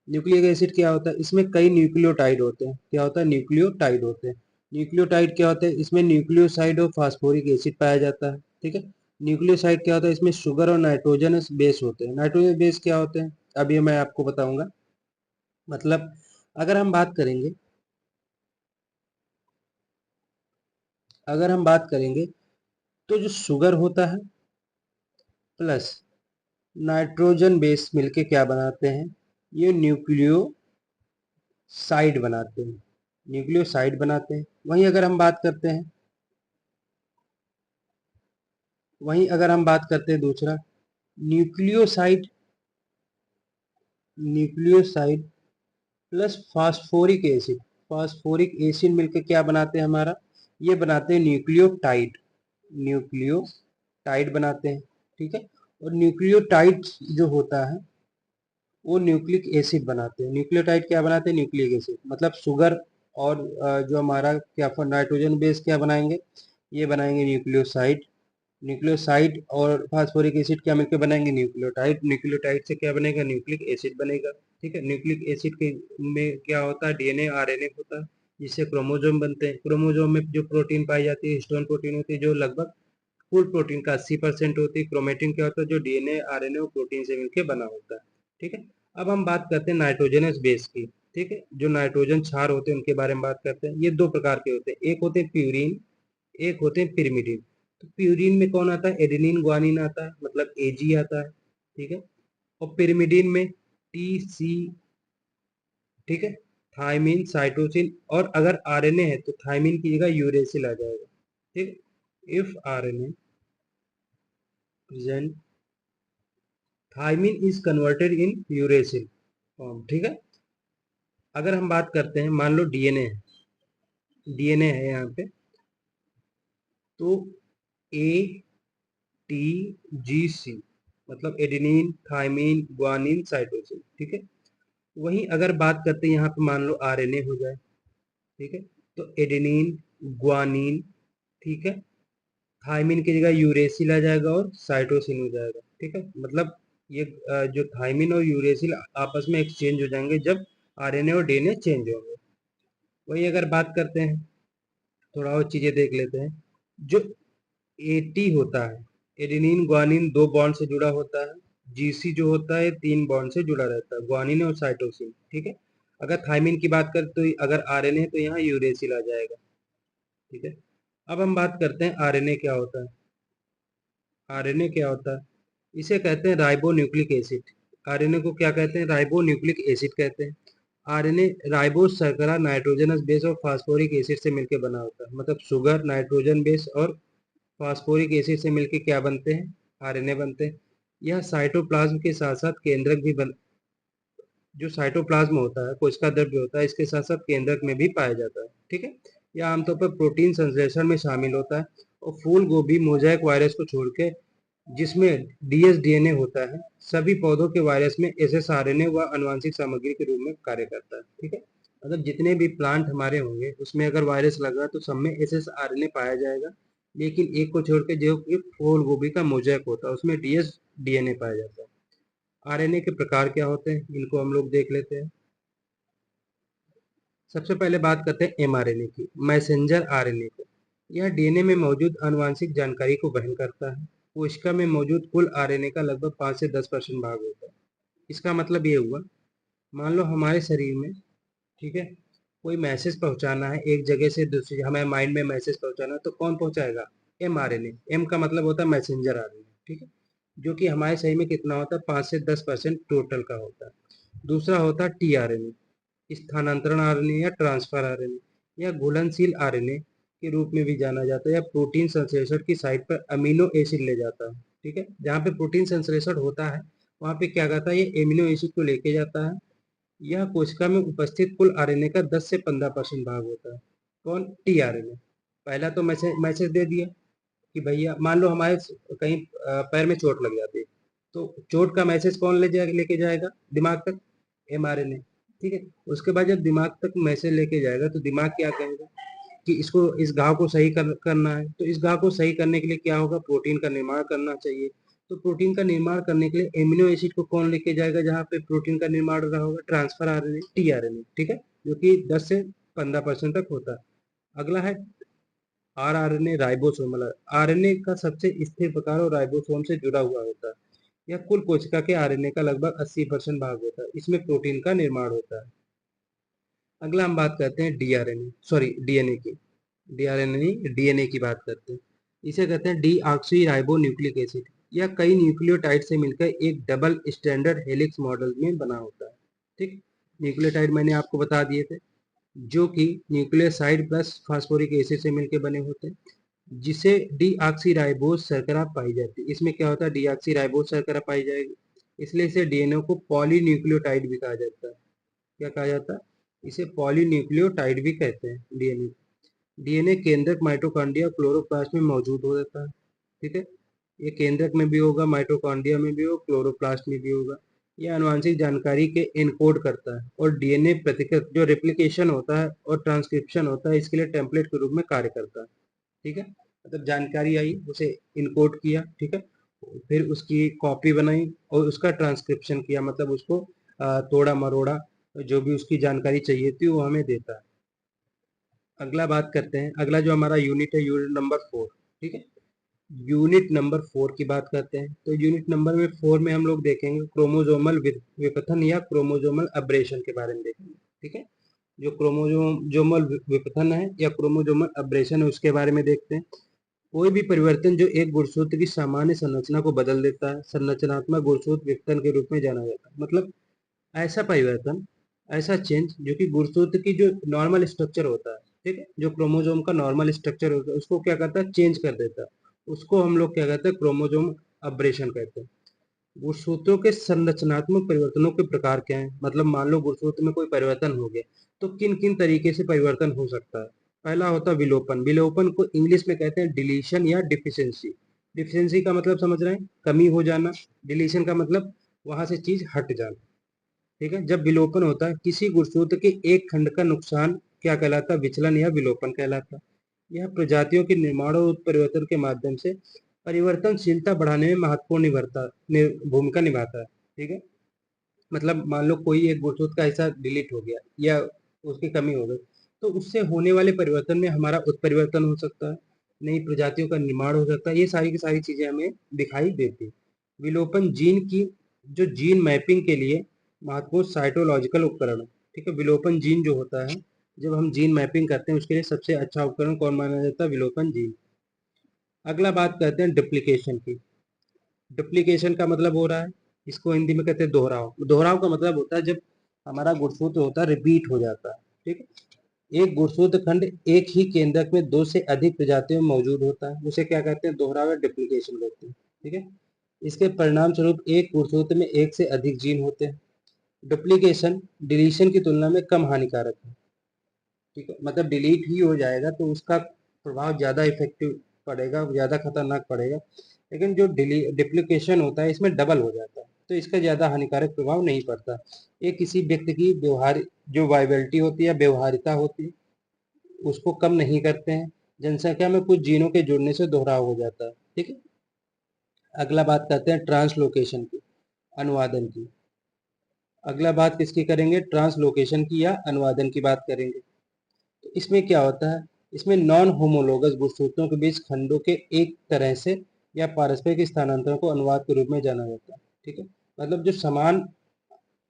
न्यूक्लिक एसिड क्या होता है? इसमें कई न्यूक्लियोटाइड होते हैं। क्या होता है? न्यूक्लियोटाइड होते हैं। न्यूक्लियोटाइड क्या होता है? इसमें न्यूक्लियोसाइड और फास्फोरिक एसिड पाया जाता है। ठीक है। न्यूक्लियोसाइड क्या होता है? इसमें शुगर और नाइट्रोजनस बेस होते हैं। नाइट्रोजन बेस क्या होते हैं? अभी मैं आपको बताऊंगा। मतलब अगर हम बात करेंगे अगर हम बात करेंगे तो जो शुगर होता है प्लस नाइट्रोजन बेस मिलके क्या बनाते हैं? ये न्यूक्लियोसाइड बनाते हैं। न्यूक्लियोसाइड बनाते हैं। वहीं अगर हम बात करते हैं दूसरा, nucleoside nucleoside plus phosphoric acid मिलके क्या बनाते हैं हमारा? ये बनाते हैं न्यूक्लियोटाइड बनाते हैं। ठीक है। और न्यूक्लियोटाइड जो होता है वो न्यूक्लिक एसिड बनाते हैं। न्यूक्लियोटाइड क्या बनाते हैं? Nucleic acid. मतलब शुगर और जो हमारा क्या नाइट्रोजन बेस क्या बनाएंगे? ये बनाएंगे न्यूक्लियोसाइड। न्यूक्लियोसाइड और फास्फोरिक एसिड क्या मिलकर बनाएंगे? न्यूक्लियोटाइड। न्यूक्लियोटाइड से क्या बनेगा? न्यूक्लिक एसिड बनेगा। ठीक है। न्यूक्लिक एसिड के में क्या होता है? डीएनए, आरएनए होता है, जिससे क्रोमोजोम बनते हैं। क्रोमोजोम में जो प्रोटीन पाई जाती है हिस्टोन प्रोटीन होती है, जो लगभग कुल प्रोटीन का 80% होती है। क्रोमेटिन क्या होता है? जो डीएनए, आरएनए और प्रोटीन से मिलकर बना होता है। ठीक है। अब हम बात करते हैं नाइट्रोजनस बेस की। ठीक है। जो नाइट्रोजन क्षार होते हैं उनके बारे में बात करते हैं। ये दो प्रकार के होते हैं, एक होते हैं प्यूरिन, एक होते हैं पिरिमिडिन। तो प्यूरिन में कौन आता है? एडेनिन ग्वानिन आता है, मतलब एजी आता है। ठीक है। और पिरिमिडिन में टी सी, ठीक है, थायमिन, साइटोसिन, और अगर आरएनए है तो थायमिन की जगह यूरेसिल आ जाएगा। ठीक है। If RNA present, thymine is converted in uracil form. ठीक है। अगर हम बात करते हैं, मान लो डीएनए है यहाँ पे, तो ए टी जी सी, मतलब एडेनिन, थायमिन, ग्वानिन, साइटोसिन। ठीक है। वहीं अगर बात करते हैं यहाँ पे, मान लो आरएनए हो जाए। ठीक है। तो एडेनिन, ग्वानिन, ठीक है, थायमिन की जगह यूरेसिल आ जाएगा और साइटोसिन हो जाएगा। ठीक है। मतलब ये जो थायमिन और यूरेसिल आपस में एक्सचेंज हो जाएंगे जब आरएनए और डीएनए चेंज होंगे। वही अगर बात करते हैं, थोड़ा और चीजें देख लेते हैं। जो एटी होता है, एडेनिन ग्वानिन 2 बॉन्ड से जुड़ा होता है। जीसी जो होता है 3 बॉन्ड से जुड़ा रहता है, ग्वानिन और साइटोसिन। ठीक है। अगर थायमिन की बात करें तो अगर आरएनए है तो यहाँ यूरेसिल आ जाएगा। ठीक है। अब हम बात करते हैं आरएनए क्या होता है। आरएनए क्या होता है? इसे कहते हैं राइबो न्यूक्लिक एसिड। आरएनए को क्या कहते हैं? राइबो न्यूक्लिक एसिड कहते हैं। आरएनए राइबो शर्करा, नाइट्रोजनस बेस और फास्फोरिक एसिड से मिलकर बना होता है। मतलब शुगर, नाइट्रोजन बेस और फास्फोरिक एसिड से मिलकर क्या बनते हैं? आरएनए बनते हैं। यह साइटोप्लाज्म के साथ साथ केंद्रक भी बन जो साइटोप्लाज्म होता है, कोशिका द्रव्य होता है, इसके साथ साथ केंद्रक में भी पाया जाता है। ठीक है। यह आमतौर पर प्रोटीन संश्लेषण में शामिल होता है। और फूल गोभी मोजाइक वायरस को छोड़ के, जिसमें डीएसडीएनए होता है, सभी पौधों के वायरस में एसएसआरएनए व आनुवंशिक सामग्री के रूप में कार्य करता है। ठीक है। मतलब जितने भी प्लांट हमारे होंगे उसमें अगर वायरस लगा तो सब में एसएसआरएनए पाया जाएगा। लेकिन एक को छोड़ के जो कि फूल गोभी का मोजाइक होता है उसमें डीएसडीएनए पाया जाता है। आरएनए के प्रकार क्या होते हैं इनको हम लोग देख लेते हैं। सबसे पहले बात करते हैं एमआरएनए की, मैसेंजर आरएनए को। यह डीएनए में मौजूद आनुवंशिक जानकारी को वहन करता है। कोशिका में मौजूद कुल आरएनए का लगभग 5 से 10% भाग होता है। इसका मतलब ये हुआ, मान लो हमारे शरीर में, ठीक है, कोई मैसेज पहुंचाना है एक जगह से दूसरी, हमें माइंड में मैसेज पहुंचाना है तो कौन पहुंचाएगा? mRNA। एम का मतलब होता है मैसेंजर आरएनए, ठीक है, जो कि हमारे शरीर में कितना होता है, 5 से 10% टोटल का होता है। दूसरा होता है टीआरएनए, स्थानांतरण आरएनए या ट्रांसफर आरएनए या घुलनशील आरएनए के रूप में भी जाना जाता है, या प्रोटीन संश्लेषण की साइट पर अमीनो एसिड ले जाता है, ठीक है। जहाँ पे प्रोटीन संश्लेषण होता है वहाँ पे क्या करता है, ये एमिनो एसिड को लेके जाता है। यह कोशिका में उपस्थित कुल आरएनए का 10 से 15% भाग होता है। कौन? टीआरएनए। पहला तो मैसेज मैसेज दे दिया कि भैया मान लो हमारे कहीं पैर में चोट लग जाती है, तो चोट का मैसेज कौन लेके जाएगा दिमाग तक? mRNA, ठीक है। उसके बाद जब दिमाग तक मैसेज लेके जाएगा तो दिमाग क्या कहेगा कि इसको, इस घाव को सही करना है, तो इस घाव को सही करने के लिए क्या होगा, प्रोटीन का निर्माण करना चाहिए। तो प्रोटीन का निर्माण करने के लिए एमिनो एसिड को कौन लेके जाएगा जहाँ पे प्रोटीन का निर्माण हो रहा होगा? ट्रांसफर आरएनए, टीआरएनए, ठीक है, जो कि 10 से 15% तक होता है। अगला है आरआरएनए राइबोसोमल। आरएनए का सबसे स्थिर प्रकार और राइबोसोम से जुड़ा हुआ होता है। यह कुल कोशिका के आरएनए का लगभग 80% भाग होता है। इसमें प्रोटीन का निर्माण होता है। अगला हम बात करते हैं डीआरएनए, सॉरी डीएनए की। डीआरएनए नहीं, डीएनए की बात करते हैं। इसे कहते हैं डीऑक्सी राइबो न्यूक्लिक एसिड। यह कई न्यूक्लियोटाइड से मिलकर एक डबल स्टैंडर्ड हेलिक्स मॉडल में बना होता है, ठीक। न्यूक्लियोटाइड मैंने आपको बता दिए थे, जो कि न्यूक्लियोसाइड प्लस फास्फोरिक एसिड से मिलकर बने होते हैं, जिसे डीऑक्सीराइबोज शर्करा पाई जाती है। इसमें क्या होता है, डीऑक्सीराइबोज शर्करा पाई जाएगी, इसलिए इसे डीएनए को पॉलीन्यूक्लियोटाइड भी कहा जाता है। क्या कहा जाता है? इसे पॉलीन्यूक्लियोटाइड भी कहते हैं डीएनए। डीएनए केंद्रक माइटोकॉन्ड्रिया क्लोरोप्लास्ट में मौजूद हो जाता है, ठीक है। ये केंद्रक में भी होगा, माइटोकॉन्ड्रिया में भी होगा, क्लोरोप्लास्ट में भी होगा। यह आनुवंशिक जानकारी के इनकोड करता है, और डीएनए प्रतिकृत जो रेप्लिकेशन होता है और ट्रांसक्रिप्शन होता है, इसके लिए टेम्पलेट के रूप में कार्य करता है, ठीक है। मतलब जानकारी आई, उसे इनकोड किया, ठीक है, फिर उसकी कॉपी बनाई और उसका ट्रांसक्रिप्शन किया, मतलब उसको तोड़ा मरोड़ा, जो भी उसकी जानकारी चाहिए थी वो हमें देता है। अगला बात करते हैं, अगला जो हमारा यूनिट है, यूनिट नंबर 4, ठीक है। यूनिट नंबर 4 की बात करते हैं, तो यूनिट नंबर में 4 में हम लोग देखेंगे क्रोमोजोमल विपथन या क्रोमोजोमल अब्रेशन के बारे में देखेंगे, ठीक है। जो क्रोमोजोमल विपथन है या क्रोमोजोमल अब्रेशन है उसके बारे में देखते हैं। कोई भी परिवर्तन जो एक गुणसूत्र की सामान्य संरचना को बदल देता है, संरचनात्मक गुणसूत्र विपथन के रूप में जाना जाता है। मतलब ऐसा परिवर्तन, ऐसा चेंज जो कि गुणसूत्र की जो नॉर्मल स्ट्रक्चर होता है, ठीक है, जो क्रोमोजोम का नॉर्मल स्ट्रक्चर होता है उसको क्या करता है, चेंज कर देता है। उसको हम लोग क्या कहते हैं, क्रोमोजोम अब्रेशन कहते हैं। गुणसूत्रों के संरचनात्मक परिवर्तनों के प्रकार क्या हैं? मतलब मान लो गुणसूत्र में कोई परिवर्तन हो गया, तो किन किन तरीके से परिवर्तन हो सकता है? पहला होता है विलोपन। विलोपन को इंग्लिश में कहते हैं डिलीशन या डिफिशियंसी। डिफिशियंसी का मतलब समझ रहे हैं, कमी हो जाना। डिलीशन का मतलब वहां से चीज हट जाना, ठीक है। जब विलोपन होता है किसी गुणसूत्र के एक खंड का नुकसान, क्या कहलाता है? विचलन या विलोपन कहलाता है। यह प्रजातियों के निर्माण और उत्परिवर्तन के माध्यम से परिवर्तनशीलता बढ़ाने में महत्वपूर्ण भूमिका निभाता है, ठीक है। मतलब मान लो कोई एक गुणसूत्र का हिस्सा डिलीट हो गया या उसकी कमी हो गई, तो उससे होने वाले परिवर्तन में हमारा उत्परिवर्तन हो सकता है, नई प्रजातियों का निर्माण हो सकता है। ये सारी की सारी चीजें हमें दिखाई देती है। विलोपन जीन की, जो जीन मैपिंग के लिए महत्वपूर्ण साइटोलॉजिकल उपकरण है, ठीक है। विलोपन जीन जो होता है, जब हम जीन मैपिंग करते हैं उसके लिए सबसे अच्छा उपकरण कौन माना जाता है? विलोपन जीन। अगला बात करते हैं डुप्लीकेशन की। डुप्लीकेशन का मतलब हो रहा है, इसको हिंदी में कहते हैं दोहराव। दोहराव का मतलब होता है जब हमारा गुणसूत्र होता है रिपीट हो जाता है, ठीक है। एक गुणसूत्र खंड एक ही केंद्रक में दो से अधिक प्रजातियों में मौजूद होता है, उसे क्या कहते हैं? दोहराव या डुप्लीकेशन कहते हैं, ठीक है। इसके परिणाम स्वरूप एक गुणसूत्र में एक से अधिक जीन होते हैं। डुप्लीकेशन डिलीशन की तुलना में कम हानिकारक है, ठीक है। मतलब डिलीट ही हो जाएगा तो उसका प्रभाव ज़्यादा इफेक्टिव पड़ेगा, ज़्यादा खतरनाक पड़ेगा। लेकिन जो डिप्लीकेशन होता है इसमें डबल हो जाता है, तो इसका ज़्यादा हानिकारक प्रभाव नहीं पड़ता। ये किसी व्यक्ति की व्यवहार, जो वाइबिलिटी होती है, व्यवहारिता होती है, उसको कम नहीं करते हैं। जनसंख्या में कुछ जीनों के जुड़ने से दोहराव हो जाता है, ठीक है। अगला बात करते हैं ट्रांसलोकेशन की, अनुवादन की। अगला बात किसकी करेंगे? ट्रांसलोकेशन की या अनुवादन की बात करेंगे। तो इसमें क्या होता है, इसमें नॉन होमोलोगस गुणसूत्रों के बीच खंडों के एक तरह से या पारस्परिक स्थानांतरण को अनुवाद के रूप में जाना जाता है, ठीक है। मतलब जो समान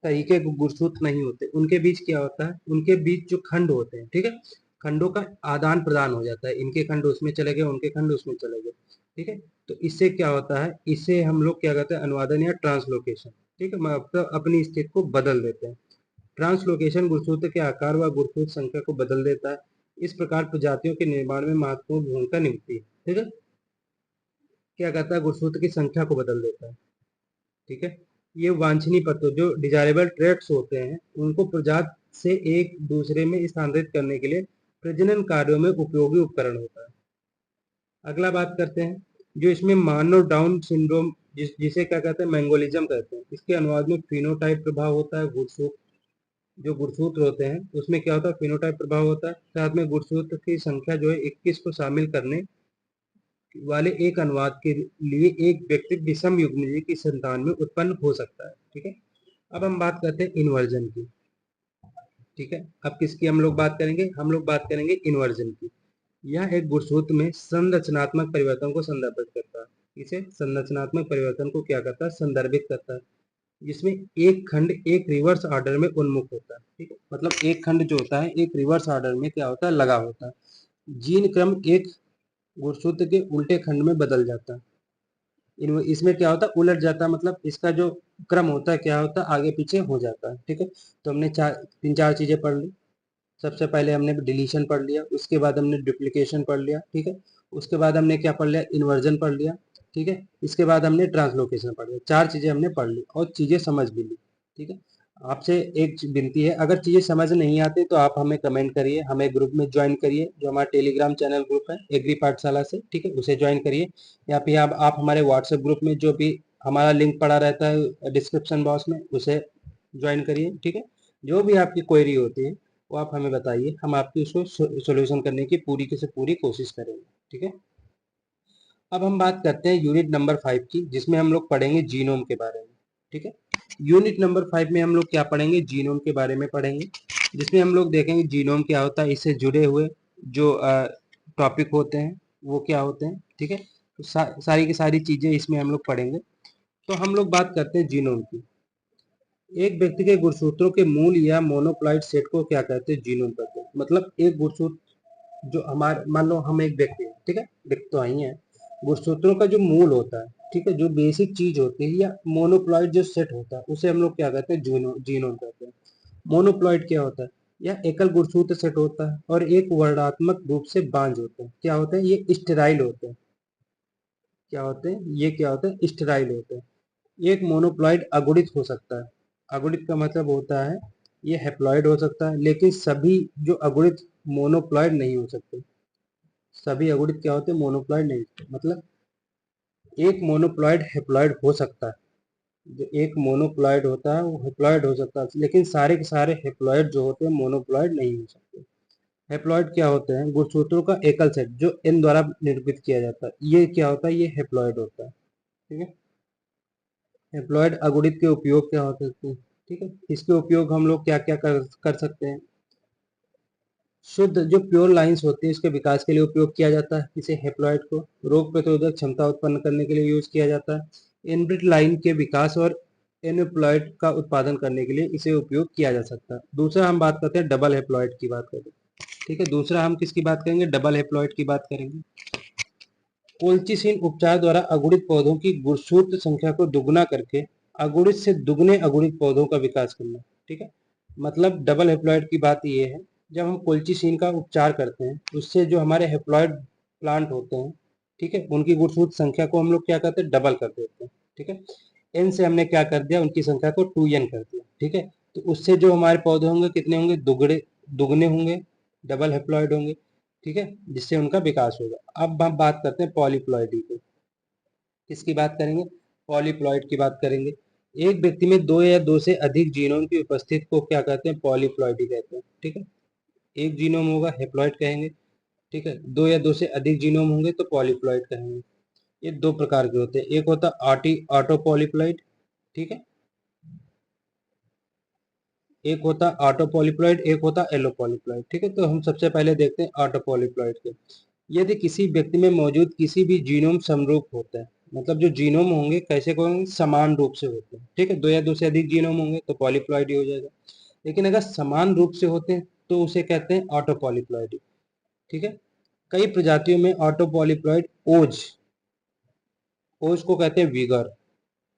तरीके के गुणसूत्र नहीं होते, उनके बीच क्या होता है, उनके बीच जो खंड होते हैं, ठीक है, खंडों का आदान प्रदान हो जाता है, इनके खंड उसमें चले गए, उनके खंड उसमें चले गए, ठीक है। तो इससे क्या होता है, इससे हम लोग क्या कहते हैं, अनुवादन या ट्रांसलोकेशन, ठीक है, मतलब अपनी स्थिति को बदल देते हैं। ट्रांसलोकेशन गुणसूत्र के आकार व गुणसूत्र संख्या को बदल देता है। इस प्रकार प्रजातियों के निर्माण में महत्वपूर्ण भूमिका निभाती है, ठीक है। क्या कहता है, गुणसूत्र की संख्या को बदल देता है, ठीक है। ये वांछनीय तत्व जो डिजायरेबल ट्रेट्स होते हैं उनको प्रजाति से एक दूसरे में स्थानांतरित करने के लिए प्रजनन कार्यों में उपयोगी उपकरण होता है। अगला बात करते हैं, जो इसमें मानो डाउन सिंड्रोम जिसे क्या कहते हैं, मैंगोलिज्म कहते हैं, इसके अनुवाद में फिनोटाइप प्रभाव होता है। गुणसूत्र जो गुणसूत्र होते हैं उसमें क्या होता है, फिनोटाइप प्रभाव होता है। साथ में गुणसूत्र की संख्या जो है 21 को शामिल करने वाले एक अनुवाद के लिए एक व्यक्ति विषम युग्मजीव की संतान में उत्पन्न हो सकता है, ठीक है। अब हम बात करते हैं इन्वर्जन की, ठीक है। अब किसकी हम लोग बात करेंगे, हम लोग बात करेंगे इन्वर्जन की। यह एक गुणसूत्र में संरचनात्मक परिवर्तन को संदर्भित करता है। इसे संरचनात्मक परिवर्तन को क्या करता है, संदर्भित करता है, जिसमें एक खंड एक रिवर्स ऑर्डर में उन्मुख होता है, ठीक है। मतलब एक खंड जो होता है एक रिवर्स ऑर्डर में क्या होता है, लगा होता है। जीन क्रम एक गुणसूत्र के उल्टे खंड में बदल जाता है। इसमें क्या होता है, उलट जाता है, मतलब इसका जो क्रम होता है क्या होता है, आगे पीछे हो जाता है, ठीक है। तो हमने तीन चार चीजें पढ़ ली। सबसे पहले हमने डिलीशन पढ़ लिया, उसके बाद हमने डुप्लीकेशन पढ़ लिया, ठीक है। उसके बाद हमने क्या पढ़ लिया, इन्वर्जन पढ़ लिया, ठीक है। इसके बाद हमने ट्रांसलोकेशन पढ़ लिया। चार चीजें हमने पढ़ ली और चीजें समझ भी ली, ठीक है। आपसे एक विनती है, अगर चीजें समझ नहीं आती तो आप हमें कमेंट करिए, हमें ग्रुप में ज्वाइन करिए, जो हमारा टेलीग्राम चैनल ग्रुप है एग्री पाठशाला से, ठीक है, उसे ज्वाइन करिए। या फिर आप हमारे व्हाट्सएप ग्रुप में जो भी हमारा लिंक पड़ा रहता है डिस्क्रिप्शन बॉक्स में, उसे ज्वाइन करिए, ठीक है। जो भी आपकी क्वेरी होती है वो आप हमें बताइए, हम आपकी उसको सोल्यूशन करने की पूरी से पूरी कोशिश करेंगे, ठीक है। अब हम बात करते हैं यूनिट नंबर 5 की, जिसमें हम लोग पढ़ेंगे जीनोम के बारे में, ठीक है। यूनिट नंबर 5 में हम लोग क्या पढ़ेंगे, जीनोम के बारे में पढ़ेंगे, जिसमें हम लोग देखेंगे जीनोम क्या होता है, इससे जुड़े हुए जो टॉपिक होते हैं वो क्या होते हैं, ठीक है। तो सारी की सारी चीजें इसमें हम लोग पढ़ेंगे। तो हम लोग बात करते हैं जीनोम की। एक व्यक्ति के गुणसूत्रों के मूल या मोनोप्लाइड सेट को क्या कहते हैं, जीनोम कहते हैं। मतलब एक गुणसूत्र जो हमारे, मान लो हम एक व्यक्ति हैं, ठीक है, व्यक्ति तो आई है, गुणसूत्रों का जो मूल होता है, ठीक है, जो बेसिक चीज होती है या मोनोप्लॉइड जो सेट होता है उसे हम लोग क्या कहते हैं, जीनोम कहते हैं। मोनोप्लॉइड क्या होता है, यह एकल गुणसूत्र सेट होता है और एक वर्णात्मक रूप से बांझ होते हैं। क्या होते हैं, ये स्टेराइल होते हैं। क्या होते हैं, ये क्या होते हैं, स्टेराइल होते हैं। एक मोनोप्लॉइड अगुणित हो सकता है। अगुणित का मतलब होता है ये हैप्लॉइड हो सकता है, लेकिन सभी जो अगुणित मोनोप्लॉइड नहीं हो सकते। सभी अगुणित क्या होते हैं, मोनोप्लॉइड नहीं होते। मतलब एक मोनोप्लॉइड हैप्लॉइड हो सकता है, जो एक मोनोप्लॉइड होता है वो हैप्लॉइड हो सकता है, लेकिन सारे के सारे हैप्लॉइड जो होते हैं मोनोप्लॉइड नहीं हो सकते। हैप्लॉइड क्या होते हैं, गुणसूत्रों का एकल सेट जो एन द्वारा निरूपित किया जाता है, ये क्या होता है, ये हैप्लॉइड होता है, ठीक है। हैप्लॉइड अगुणित के उपयोग क्या होते हैं, ठीक है। इसके उपयोग हम लोग क्या क्या कर सकते हैं। शुद्ध जो प्योर लाइंस होती है इसके विकास के लिए उपयोग किया जाता है। इसे हैप्लॉइड को रोग प्रतिरोधक क्षमता उत्पन्न करने के लिए यूज किया जाता है। इनब्रिड लाइन के विकास और एनुप्लॉइड का उत्पादन करने के लिए इसे उपयोग किया जा सकता है। दूसरा हम बात करते हैं डबल हैप्लॉइड की बात करें, ठीक है। दूसरा हम किसकी बात करेंगे, डबल हैप्लॉइड की बात करेंगे। कोल्चिसिन उपचार द्वारा अगुणित पौधों की गुणसूत्र संख्या को दुगुना करके अगुणित से दुगने अगुणित पौधों का विकास करना, ठीक है। मतलब डबल हैप्लॉइड की बात ये है, जब हम कोल्चिसिन का उपचार करते हैं उससे जो हमारे हैप्लॉइड प्लांट होते हैं, ठीक है, उनकी गुणसूत्र संख्या को हम लोग क्या करते हैं, डबल कर देते हैं, ठीक है। एन से हमने क्या कर दिया, उनकी संख्या को 2n कर दिया, ठीक है। तो उससे जो हमारे पौधे होंगे कितने होंगे, दुगने होंगे, डबल हैप्लॉइड होंगे, ठीक है, जिससे उनका विकास होगा। अब हम बात करते हैं पॉलीप्लॉइडी की। किसकी बात करेंगे, पॉलीप्लॉइड की बात करेंगे। एक व्यक्ति में दो या दो से अधिक जीनोम की उपस्थिति को क्या कहते हैं, पॉलीप्लॉइडी कहते हैं, ठीक है। एक जीनोम होगा हैप्लॉइड कहेंगे, ठीक है। दो या दो से अधिक जीनोम होंगे तो पॉलीप्लॉइड कहेंगे। ये दो प्रकार के होते हैं, एक होता है ऑटो पॉलीप्लॉइड, ठीक है, एक होता ऑटो पॉलीप्लॉइड, एक होता एलो पॉलीप्लॉइड, ठीक है। तो हम सबसे पहले देखते हैं ऑटो पॉलीप्लॉइड के। यदि किसी व्यक्ति में मौजूद किसी भी जीनोम समरूप होता है, मतलब जो जीनोम होंगे कैसे होंगे, समान रूप से होते हैं, ठीक है। दो या दो से अधिक जीनोम होंगे तो पॉलीप्लॉइडी हो जाएगा, लेकिन अगर समान रूप से होते हैं तो उसे कहते हैं ऑटो पॉलीप्लॉइडी, ठीक है। कई प्रजातियों में ऑटो पॉलीप्लॉइड ओज ओज को कहते हैं विगर,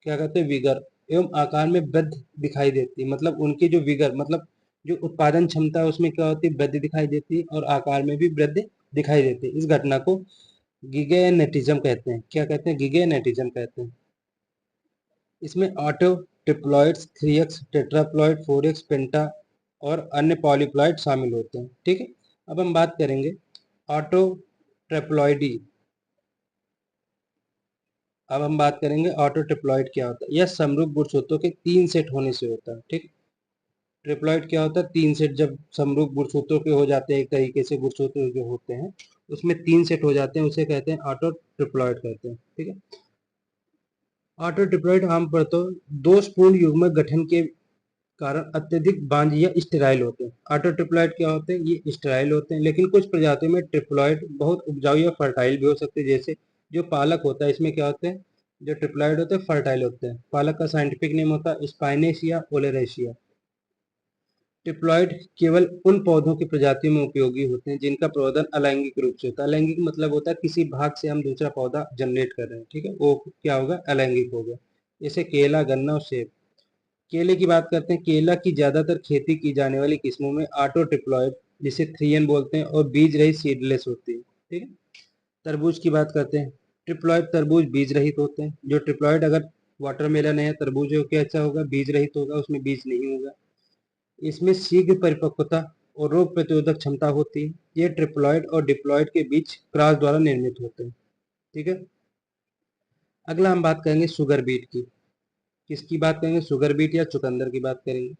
क्या कहते हैं विगर, एवं आकार में वृद्धि दिखाई देती है। मतलब उनकी जो विगर मतलब जो उत्पादन क्षमता है उसमें क्या होती है, वृद्धि दिखाई देती है, और आकार में भी वृद्धि दिखाई देती है। इस घटना को गिगेनेटिज्म कहते हैं। क्या कहते हैं, गिगेनेटिज्म कहते हैं। इसमें ऑटो ट्रिप्लॉइड्स, 3x टेट्राप्लॉइड, 4x पेंटा और अन्य पॉलीप्लॉइड शामिल होते हैं, ठीक है। अब हम बात करेंगे ऑटो ट्रिप्लॉइडी। अब हम बात करेंगे ऑटो ट्रिप्लॉइड क्या होता है। यह समरूप गुणसूत्रों के 3 सेट होने से होता है, ठीक। ट्रिप्लॉइड क्या होता है, 3 सेट जब समरूप गुणसूत्रों के हो जाते हैं, एक तरीके से गुणसूत्र जो होते हैं उसमें 3 सेट हो जाते हैं, उसे कहते हैं ऑटो ट्रिप्लॉइड कहते हैं, ठीक है। ऑटो ट्रिप्लॉइड आमतौर पर दोषपूर्ण युग्मक गठन के कारण अत्यधिक बांझ या स्टेराइल होते हैं। ऑटो ट्रिप्लॉइड क्या होते हैं, ये स्टेराइल होते हैं, लेकिन कुछ प्रजातियों में ट्रिप्लॉइड बहुत उपजाऊ या फर्टाइल भी हो सकते हैं। जैसे जो पालक होता है, इसमें क्या होते हैं, जो ट्रिप्लॉइड होते हैं फर्टाइल होते हैं। पालक का साइंटिफिक नेम होता है स्पाइनेशिया ओलेरेशिया। ट्रिप्लॉइड केवल उन पौधों की प्रजातियों में उपयोगी होते हैं जिनका प्रवर्धन अलैंगिक रूप से होता है। अलैंगिक मतलब होता है किसी भाग से हम दूसरा पौधा जनरेट कर रहे हैं, ठीक है, वो क्या होगा, अलैंगिक हो गया। जैसे केला, गन्ना और सेब। केले की बात करते हैं, केला की ज्यादातर खेती की जाने वाली किस्मों में ऑटो ट्रिप्लॉइड, जिसे 3N बोलते हैं, और बीज रहित सीडलेस होती है, ठीक है। तरबूज की बात करते हैं, ट्रिप्लॉइड तरबूज बीज रहित होते हैं। जो ट्रिप्लॉइड अगर वाटरमेलन है, तरबूज है, कैसा होगा, बीज रहित होगा, उसमें बीज नहीं होगा। इसमें शीघ्र परिपक्वता और रोग प्रतिरोधक क्षमता होती है। ये ट्रिप्लॉइड और डिप्लॉइड के बीच क्रॉस द्वारा निर्मित होते हैं, ठीक है। अगला हम बात करेंगे शुगर बीट की। किसकी बात करेंगे, शुगर बीट या चुकंदर की बात करेंगे।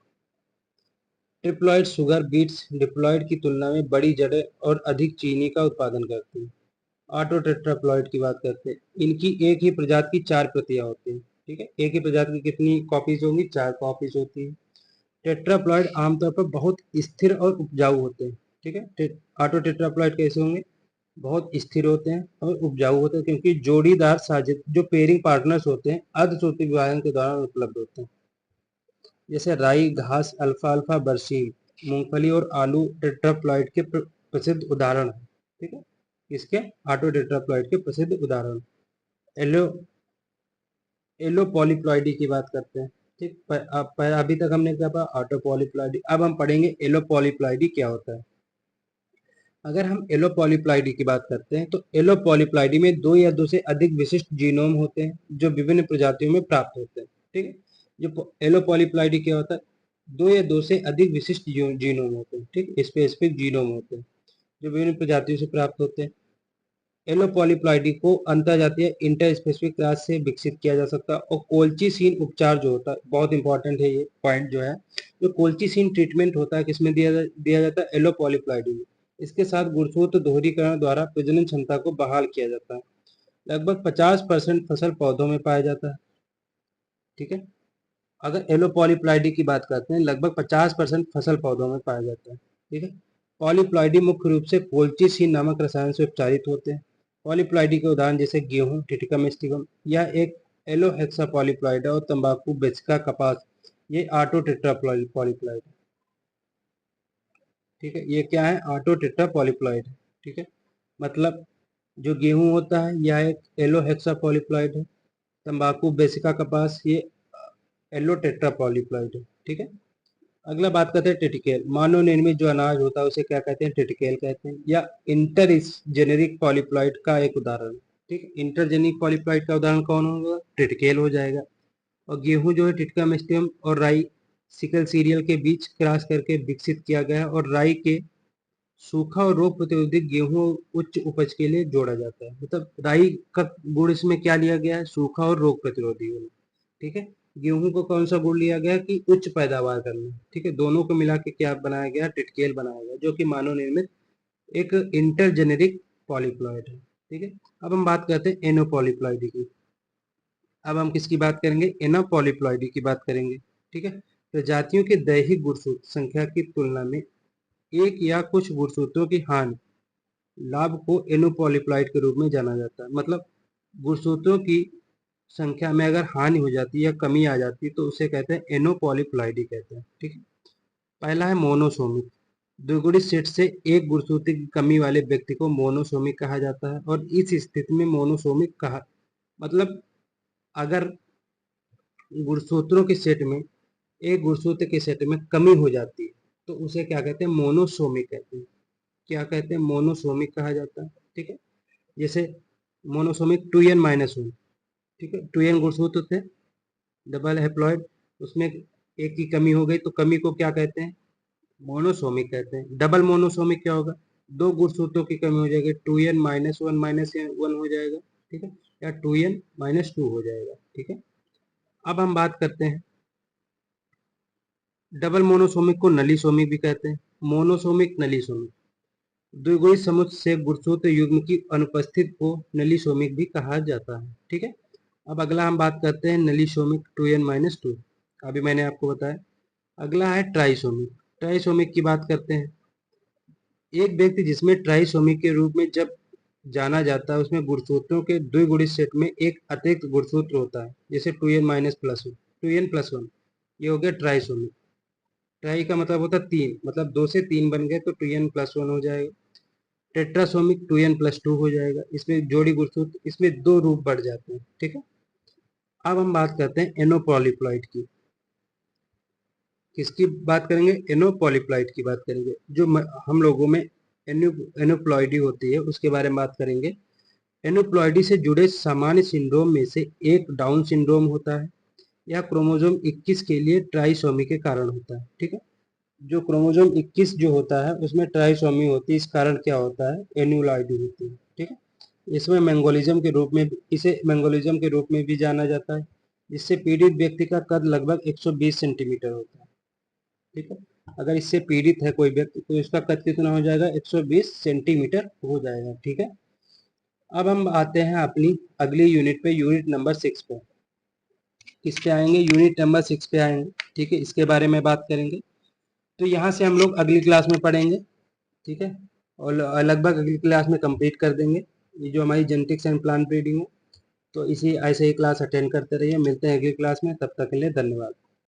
ट्रिप्लॉइड शुगर बीट्स डिप्लॉइड की तुलना में बड़ी जड़ें और अधिक चीनी का उत्पादन करती हैं। ऑटो टेट्राप्लॉइड की बात करते हैं, इनकी एक ही प्रजाति की 4 प्रतियां होती हैं, ठीक है। एक ही प्रजाति की कितनी कॉपीज होंगी, 4 कॉपीज होती हैं। टेट्राप्लॉइड आमतौर पर बहुत स्थिर और उपजाऊ होते हैं, ठीक है। ऑटो टेट्राप्लॉइड कैसे होंगे, बहुत स्थिर होते हैं और उपजाऊ होते हैं, क्योंकि जोड़ीदार साझेद जो पेयरिंग पार्टनर्स होते हैं अर्धसूत्री विभाजन के दौरान उपलब्ध होते हैं। जैसे राई, घास, अल्फाल्फा, बरसीम, मूंगफली और आलू टेट्राप्लॉइड के प्रसिद्ध उदाहरण हैं, ठीक है। इसके ऑटो टेट्राप्लॉइड के प्रसिद्ध उदाहरण। एलो एलो पॉलीप्लॉइडी की बात करते हैं, ठीक। अभी तक हमने क्या पढ़ा, ऑटो पॉलीप्लॉइडी। अब हम पढ़ेंगे एलो पॉलीप्लॉइडी क्या होता है। अगर हम एलो पॉलीप्लॉइडी की बात करते हैं तो एलो पॉलीप्लॉइडी में 2 या 2 से अधिक विशिष्ट जीनोम होते हैं जो विभिन्न प्रजातियों में प्राप्त होते हैं, ठीक है। जो एलो पॉलीप्लॉइडी क्या होता है, 2 या 2 से अधिक विशिष्ट जीनोम होते हैं, ठीक, स्पेसिफिक जीनोम होते हैं जो विभिन्न प्रजातियों से प्राप्त होते हैं। एलो पॉलीप्लॉइडी को अंतरजातीय इंटर स्पेसिफिक क्लास से विकसित किया जा सकता है। और कोल्चिसिन उपचार जो होता है, बहुत इंपॉर्टेंट है ये पॉइंट जो है, जो कोल्चिसिन ट्रीटमेंट होता है किसमें दिया जाता है, एलो पॉलीप्लॉइडी में। इसके साथ गुणसूत्र दोहरीकरण द्वारा प्रजनन क्षमता को बहाल किया जाता है। लगभग 50% फसल पौधों में पाया जाता है, ठीक है। अगर एलो पॉलीप्लॉइडी की बात करते हैं, लगभग 50% फसल पौधों में पाया जाता है, ठीक है। पॉलीप्लॉइडी मुख्य रूप से कोल्चिसिन नामक रसायन से उपचारित होते हैं। पॉलीप्लॉइडी के उदाहरण जैसे गेहूं, टिटिका मेस्टिकम, यह एक एलो हेक्सा पॉलीप्लॉइड है, और तंबाकू, बेसिका, कपास, ये ऑटो टेट्रा पॉलीप्लॉइड, ठीक है। ये क्या है, ऑटो टेट्रा पॉलीप्लॉइड, ठीक है। मतलब जो गेहूं होता है यह एक एलो हेक्सा पॉलीप्लॉइड है। तंबाकू, बेसिका, कपास, ये एलो टेट्रा पॉलीप्लॉइड है, ठीक है। अगला बात करते हैं टिटिकेल। मानव निर्मित जो अनाज होता है उसे क्या कहते हैं, टिटिकेल कहते हैं, या इंटर जेनेरिक पॉलीप्लॉइड का एक उदाहरण, ठीक है। इंटरजेनिक पॉलीप्लॉइड का उदाहरण कौन होगा, टिटिकेल हो जाएगा। और गेहूं जो है टिटका मेस्टियम और राई सिकल सीरियल के बीच क्रॉस करके विकसित किया गया है। और राई के सूखा और रोग प्रतिरोधी गेहूं उच्च उपज के लिए जोड़ा जाता है। मतलब राई का गुण इसमें क्या लिया गया है, सूखा और रोग प्रतिरोधी गुण, ठीक है। गेहूं को कौन सा गुण लिया गया कि उच्च पैदावार करना, ठीक है। दोनों को मिला के क्या बनाया गया, टिटकेल बनाया गया, जो कि मानव निर्मित एक इंटरजेनेरिक पॉलीप्लॉइड है, ठीक है। अब हम बात करते हैं एनोपॉलीप्लॉइडी की। अब हम किसकी बात करेंगे, एनोपॉलीप्लॉइडी की बात करेंगे, ठीक है। प्रजातियों के दैहिक गुणसूत्र संख्या की तुलना में एक या कुछ गुणसूत्रों की हानि लाभ को एनोपॉलीप्लॉइड के रूप में जाना जाता है। मतलब गुणसूत्रों की संख्या में अगर हानि हो जाती है या कमी आ जाती है तो उसे कहते हैं एनोपॉलीप्लॉइडी कहते हैं। ठीक है। पहला है मोनोसोमिक। द्विगुणित सेट से एक गुणसूत्र की कमी वाले व्यक्ति को मोनोसोमिक कहा जाता है, और इस स्थिति में मोनोसोमिक कहा मतलब अगर गुणसूत्रों के सेट में एक गुणसूत्र के सेट में कमी हो जाती है तो उसे क्या कहते हैं, मोनोसोमिक कहते हैं। क्या कहते हैं, मोनोसोमिक कहा जाता है। ठीक है। जैसे मोनोसोमिक 2n-1, ठीक है, 2n गुणसूत्र थे, डबल हैप्लॉइड, उसमें एक की कमी हो गई तो कमी को क्या कहते हैं, मोनोसोमिक कहते हैं। डबल मोनोसोमिक क्या होगा, दो गुणसूत्रों की कमी हो जाएगी, 2n-1 हो जाएगा। ठीक है, या 2n-2 हो जाएगा। ठीक है। अब हम बात करते हैं डबल मोनोसोमिक को नलीसोमिक भी कहते हैं। मोनोसोमिक, नलीसोमिक, द्विगुणित समुच्चय से गुणसूत्र युग्म की अनुपस्थिति को नलीसोमिक भी कहा जाता है। ठीक है। अब अगला हम बात करते हैं नलीसोमिक 2n-2, अभी मैंने आपको बताया। अगला है ट्राइसोमिक। ट्राइसोमिक की बात करते हैं। एक व्यक्ति जिसमें ट्राइसोमिक के रूप में जब जाना जाता है उसमें गुणसूत्रों के द्विगुणित सेट में एक अतिरिक्त गुणसूत्र होता है, जैसे 2n+1, ये हो गया ट्राइसोमिक। ट्राई का मतलब होता है तीन, मतलब 2 से 3 बन गए तो 2n+1 हो जाएगा। टेट्रासोमिक 2n+2 हो जाएगा। इसमें जोड़ी गुणसूत्र, इसमें दो रूप बढ़ जाते हैं। ठीक है। अब हम बात करते हैं एनोपॉलीप्लॉइड की। किसकी बात करेंगे, एनोपॉलीप्लॉइड की बात करेंगे। जो हम लोगों में एनोप्लॉइडी होती है उसके बारे में बात करेंगे। एनोप्लॉइडी से जुड़े सामान्य सिंड्रोम में से एक डाउन सिंड्रोम होता है। यह क्रोमोसोम 21 के लिए ट्राइसोमी के कारण होता है। ठीक है। जो क्रोमोसोम 21 जो होता है उसमें ट्राइसोमी होती है, इस कारण क्या होता है, एन्युलॉइडी होती है। ठीक है। इसमें मैंगोलिज्म के रूप में, इसे मैंगोलिज्म के रूप में भी जाना जाता है, जिससे पीड़ित व्यक्ति का कद लगभग 120 सेंटीमीटर होता है। ठीक है। अगर इससे पीड़ित है कोई व्यक्ति तो इसका कद कितना हो जाएगा, 120 सेंटीमीटर हो जाएगा। ठीक है। अब हम आते हैं अपनी अगली यूनिट पे, यूनिट नंबर 6 पे। किस पे आएंगे, यूनिट नंबर 6 पे आएंगे। ठीक है, इसके बारे में बात करेंगे। तो यहाँ से हम लोग अगली क्लास में पढ़ेंगे। ठीक है। और लगभग अगली क्लास में कंप्लीट कर देंगे ये जो हमारी जेनेटिक्स एंड प्लांट ब्रीडिंग है। तो इसी ऐसे ही क्लास अटेंड करते रहिए। मिलते हैं अगली क्लास में, तब तक के लिए धन्यवाद।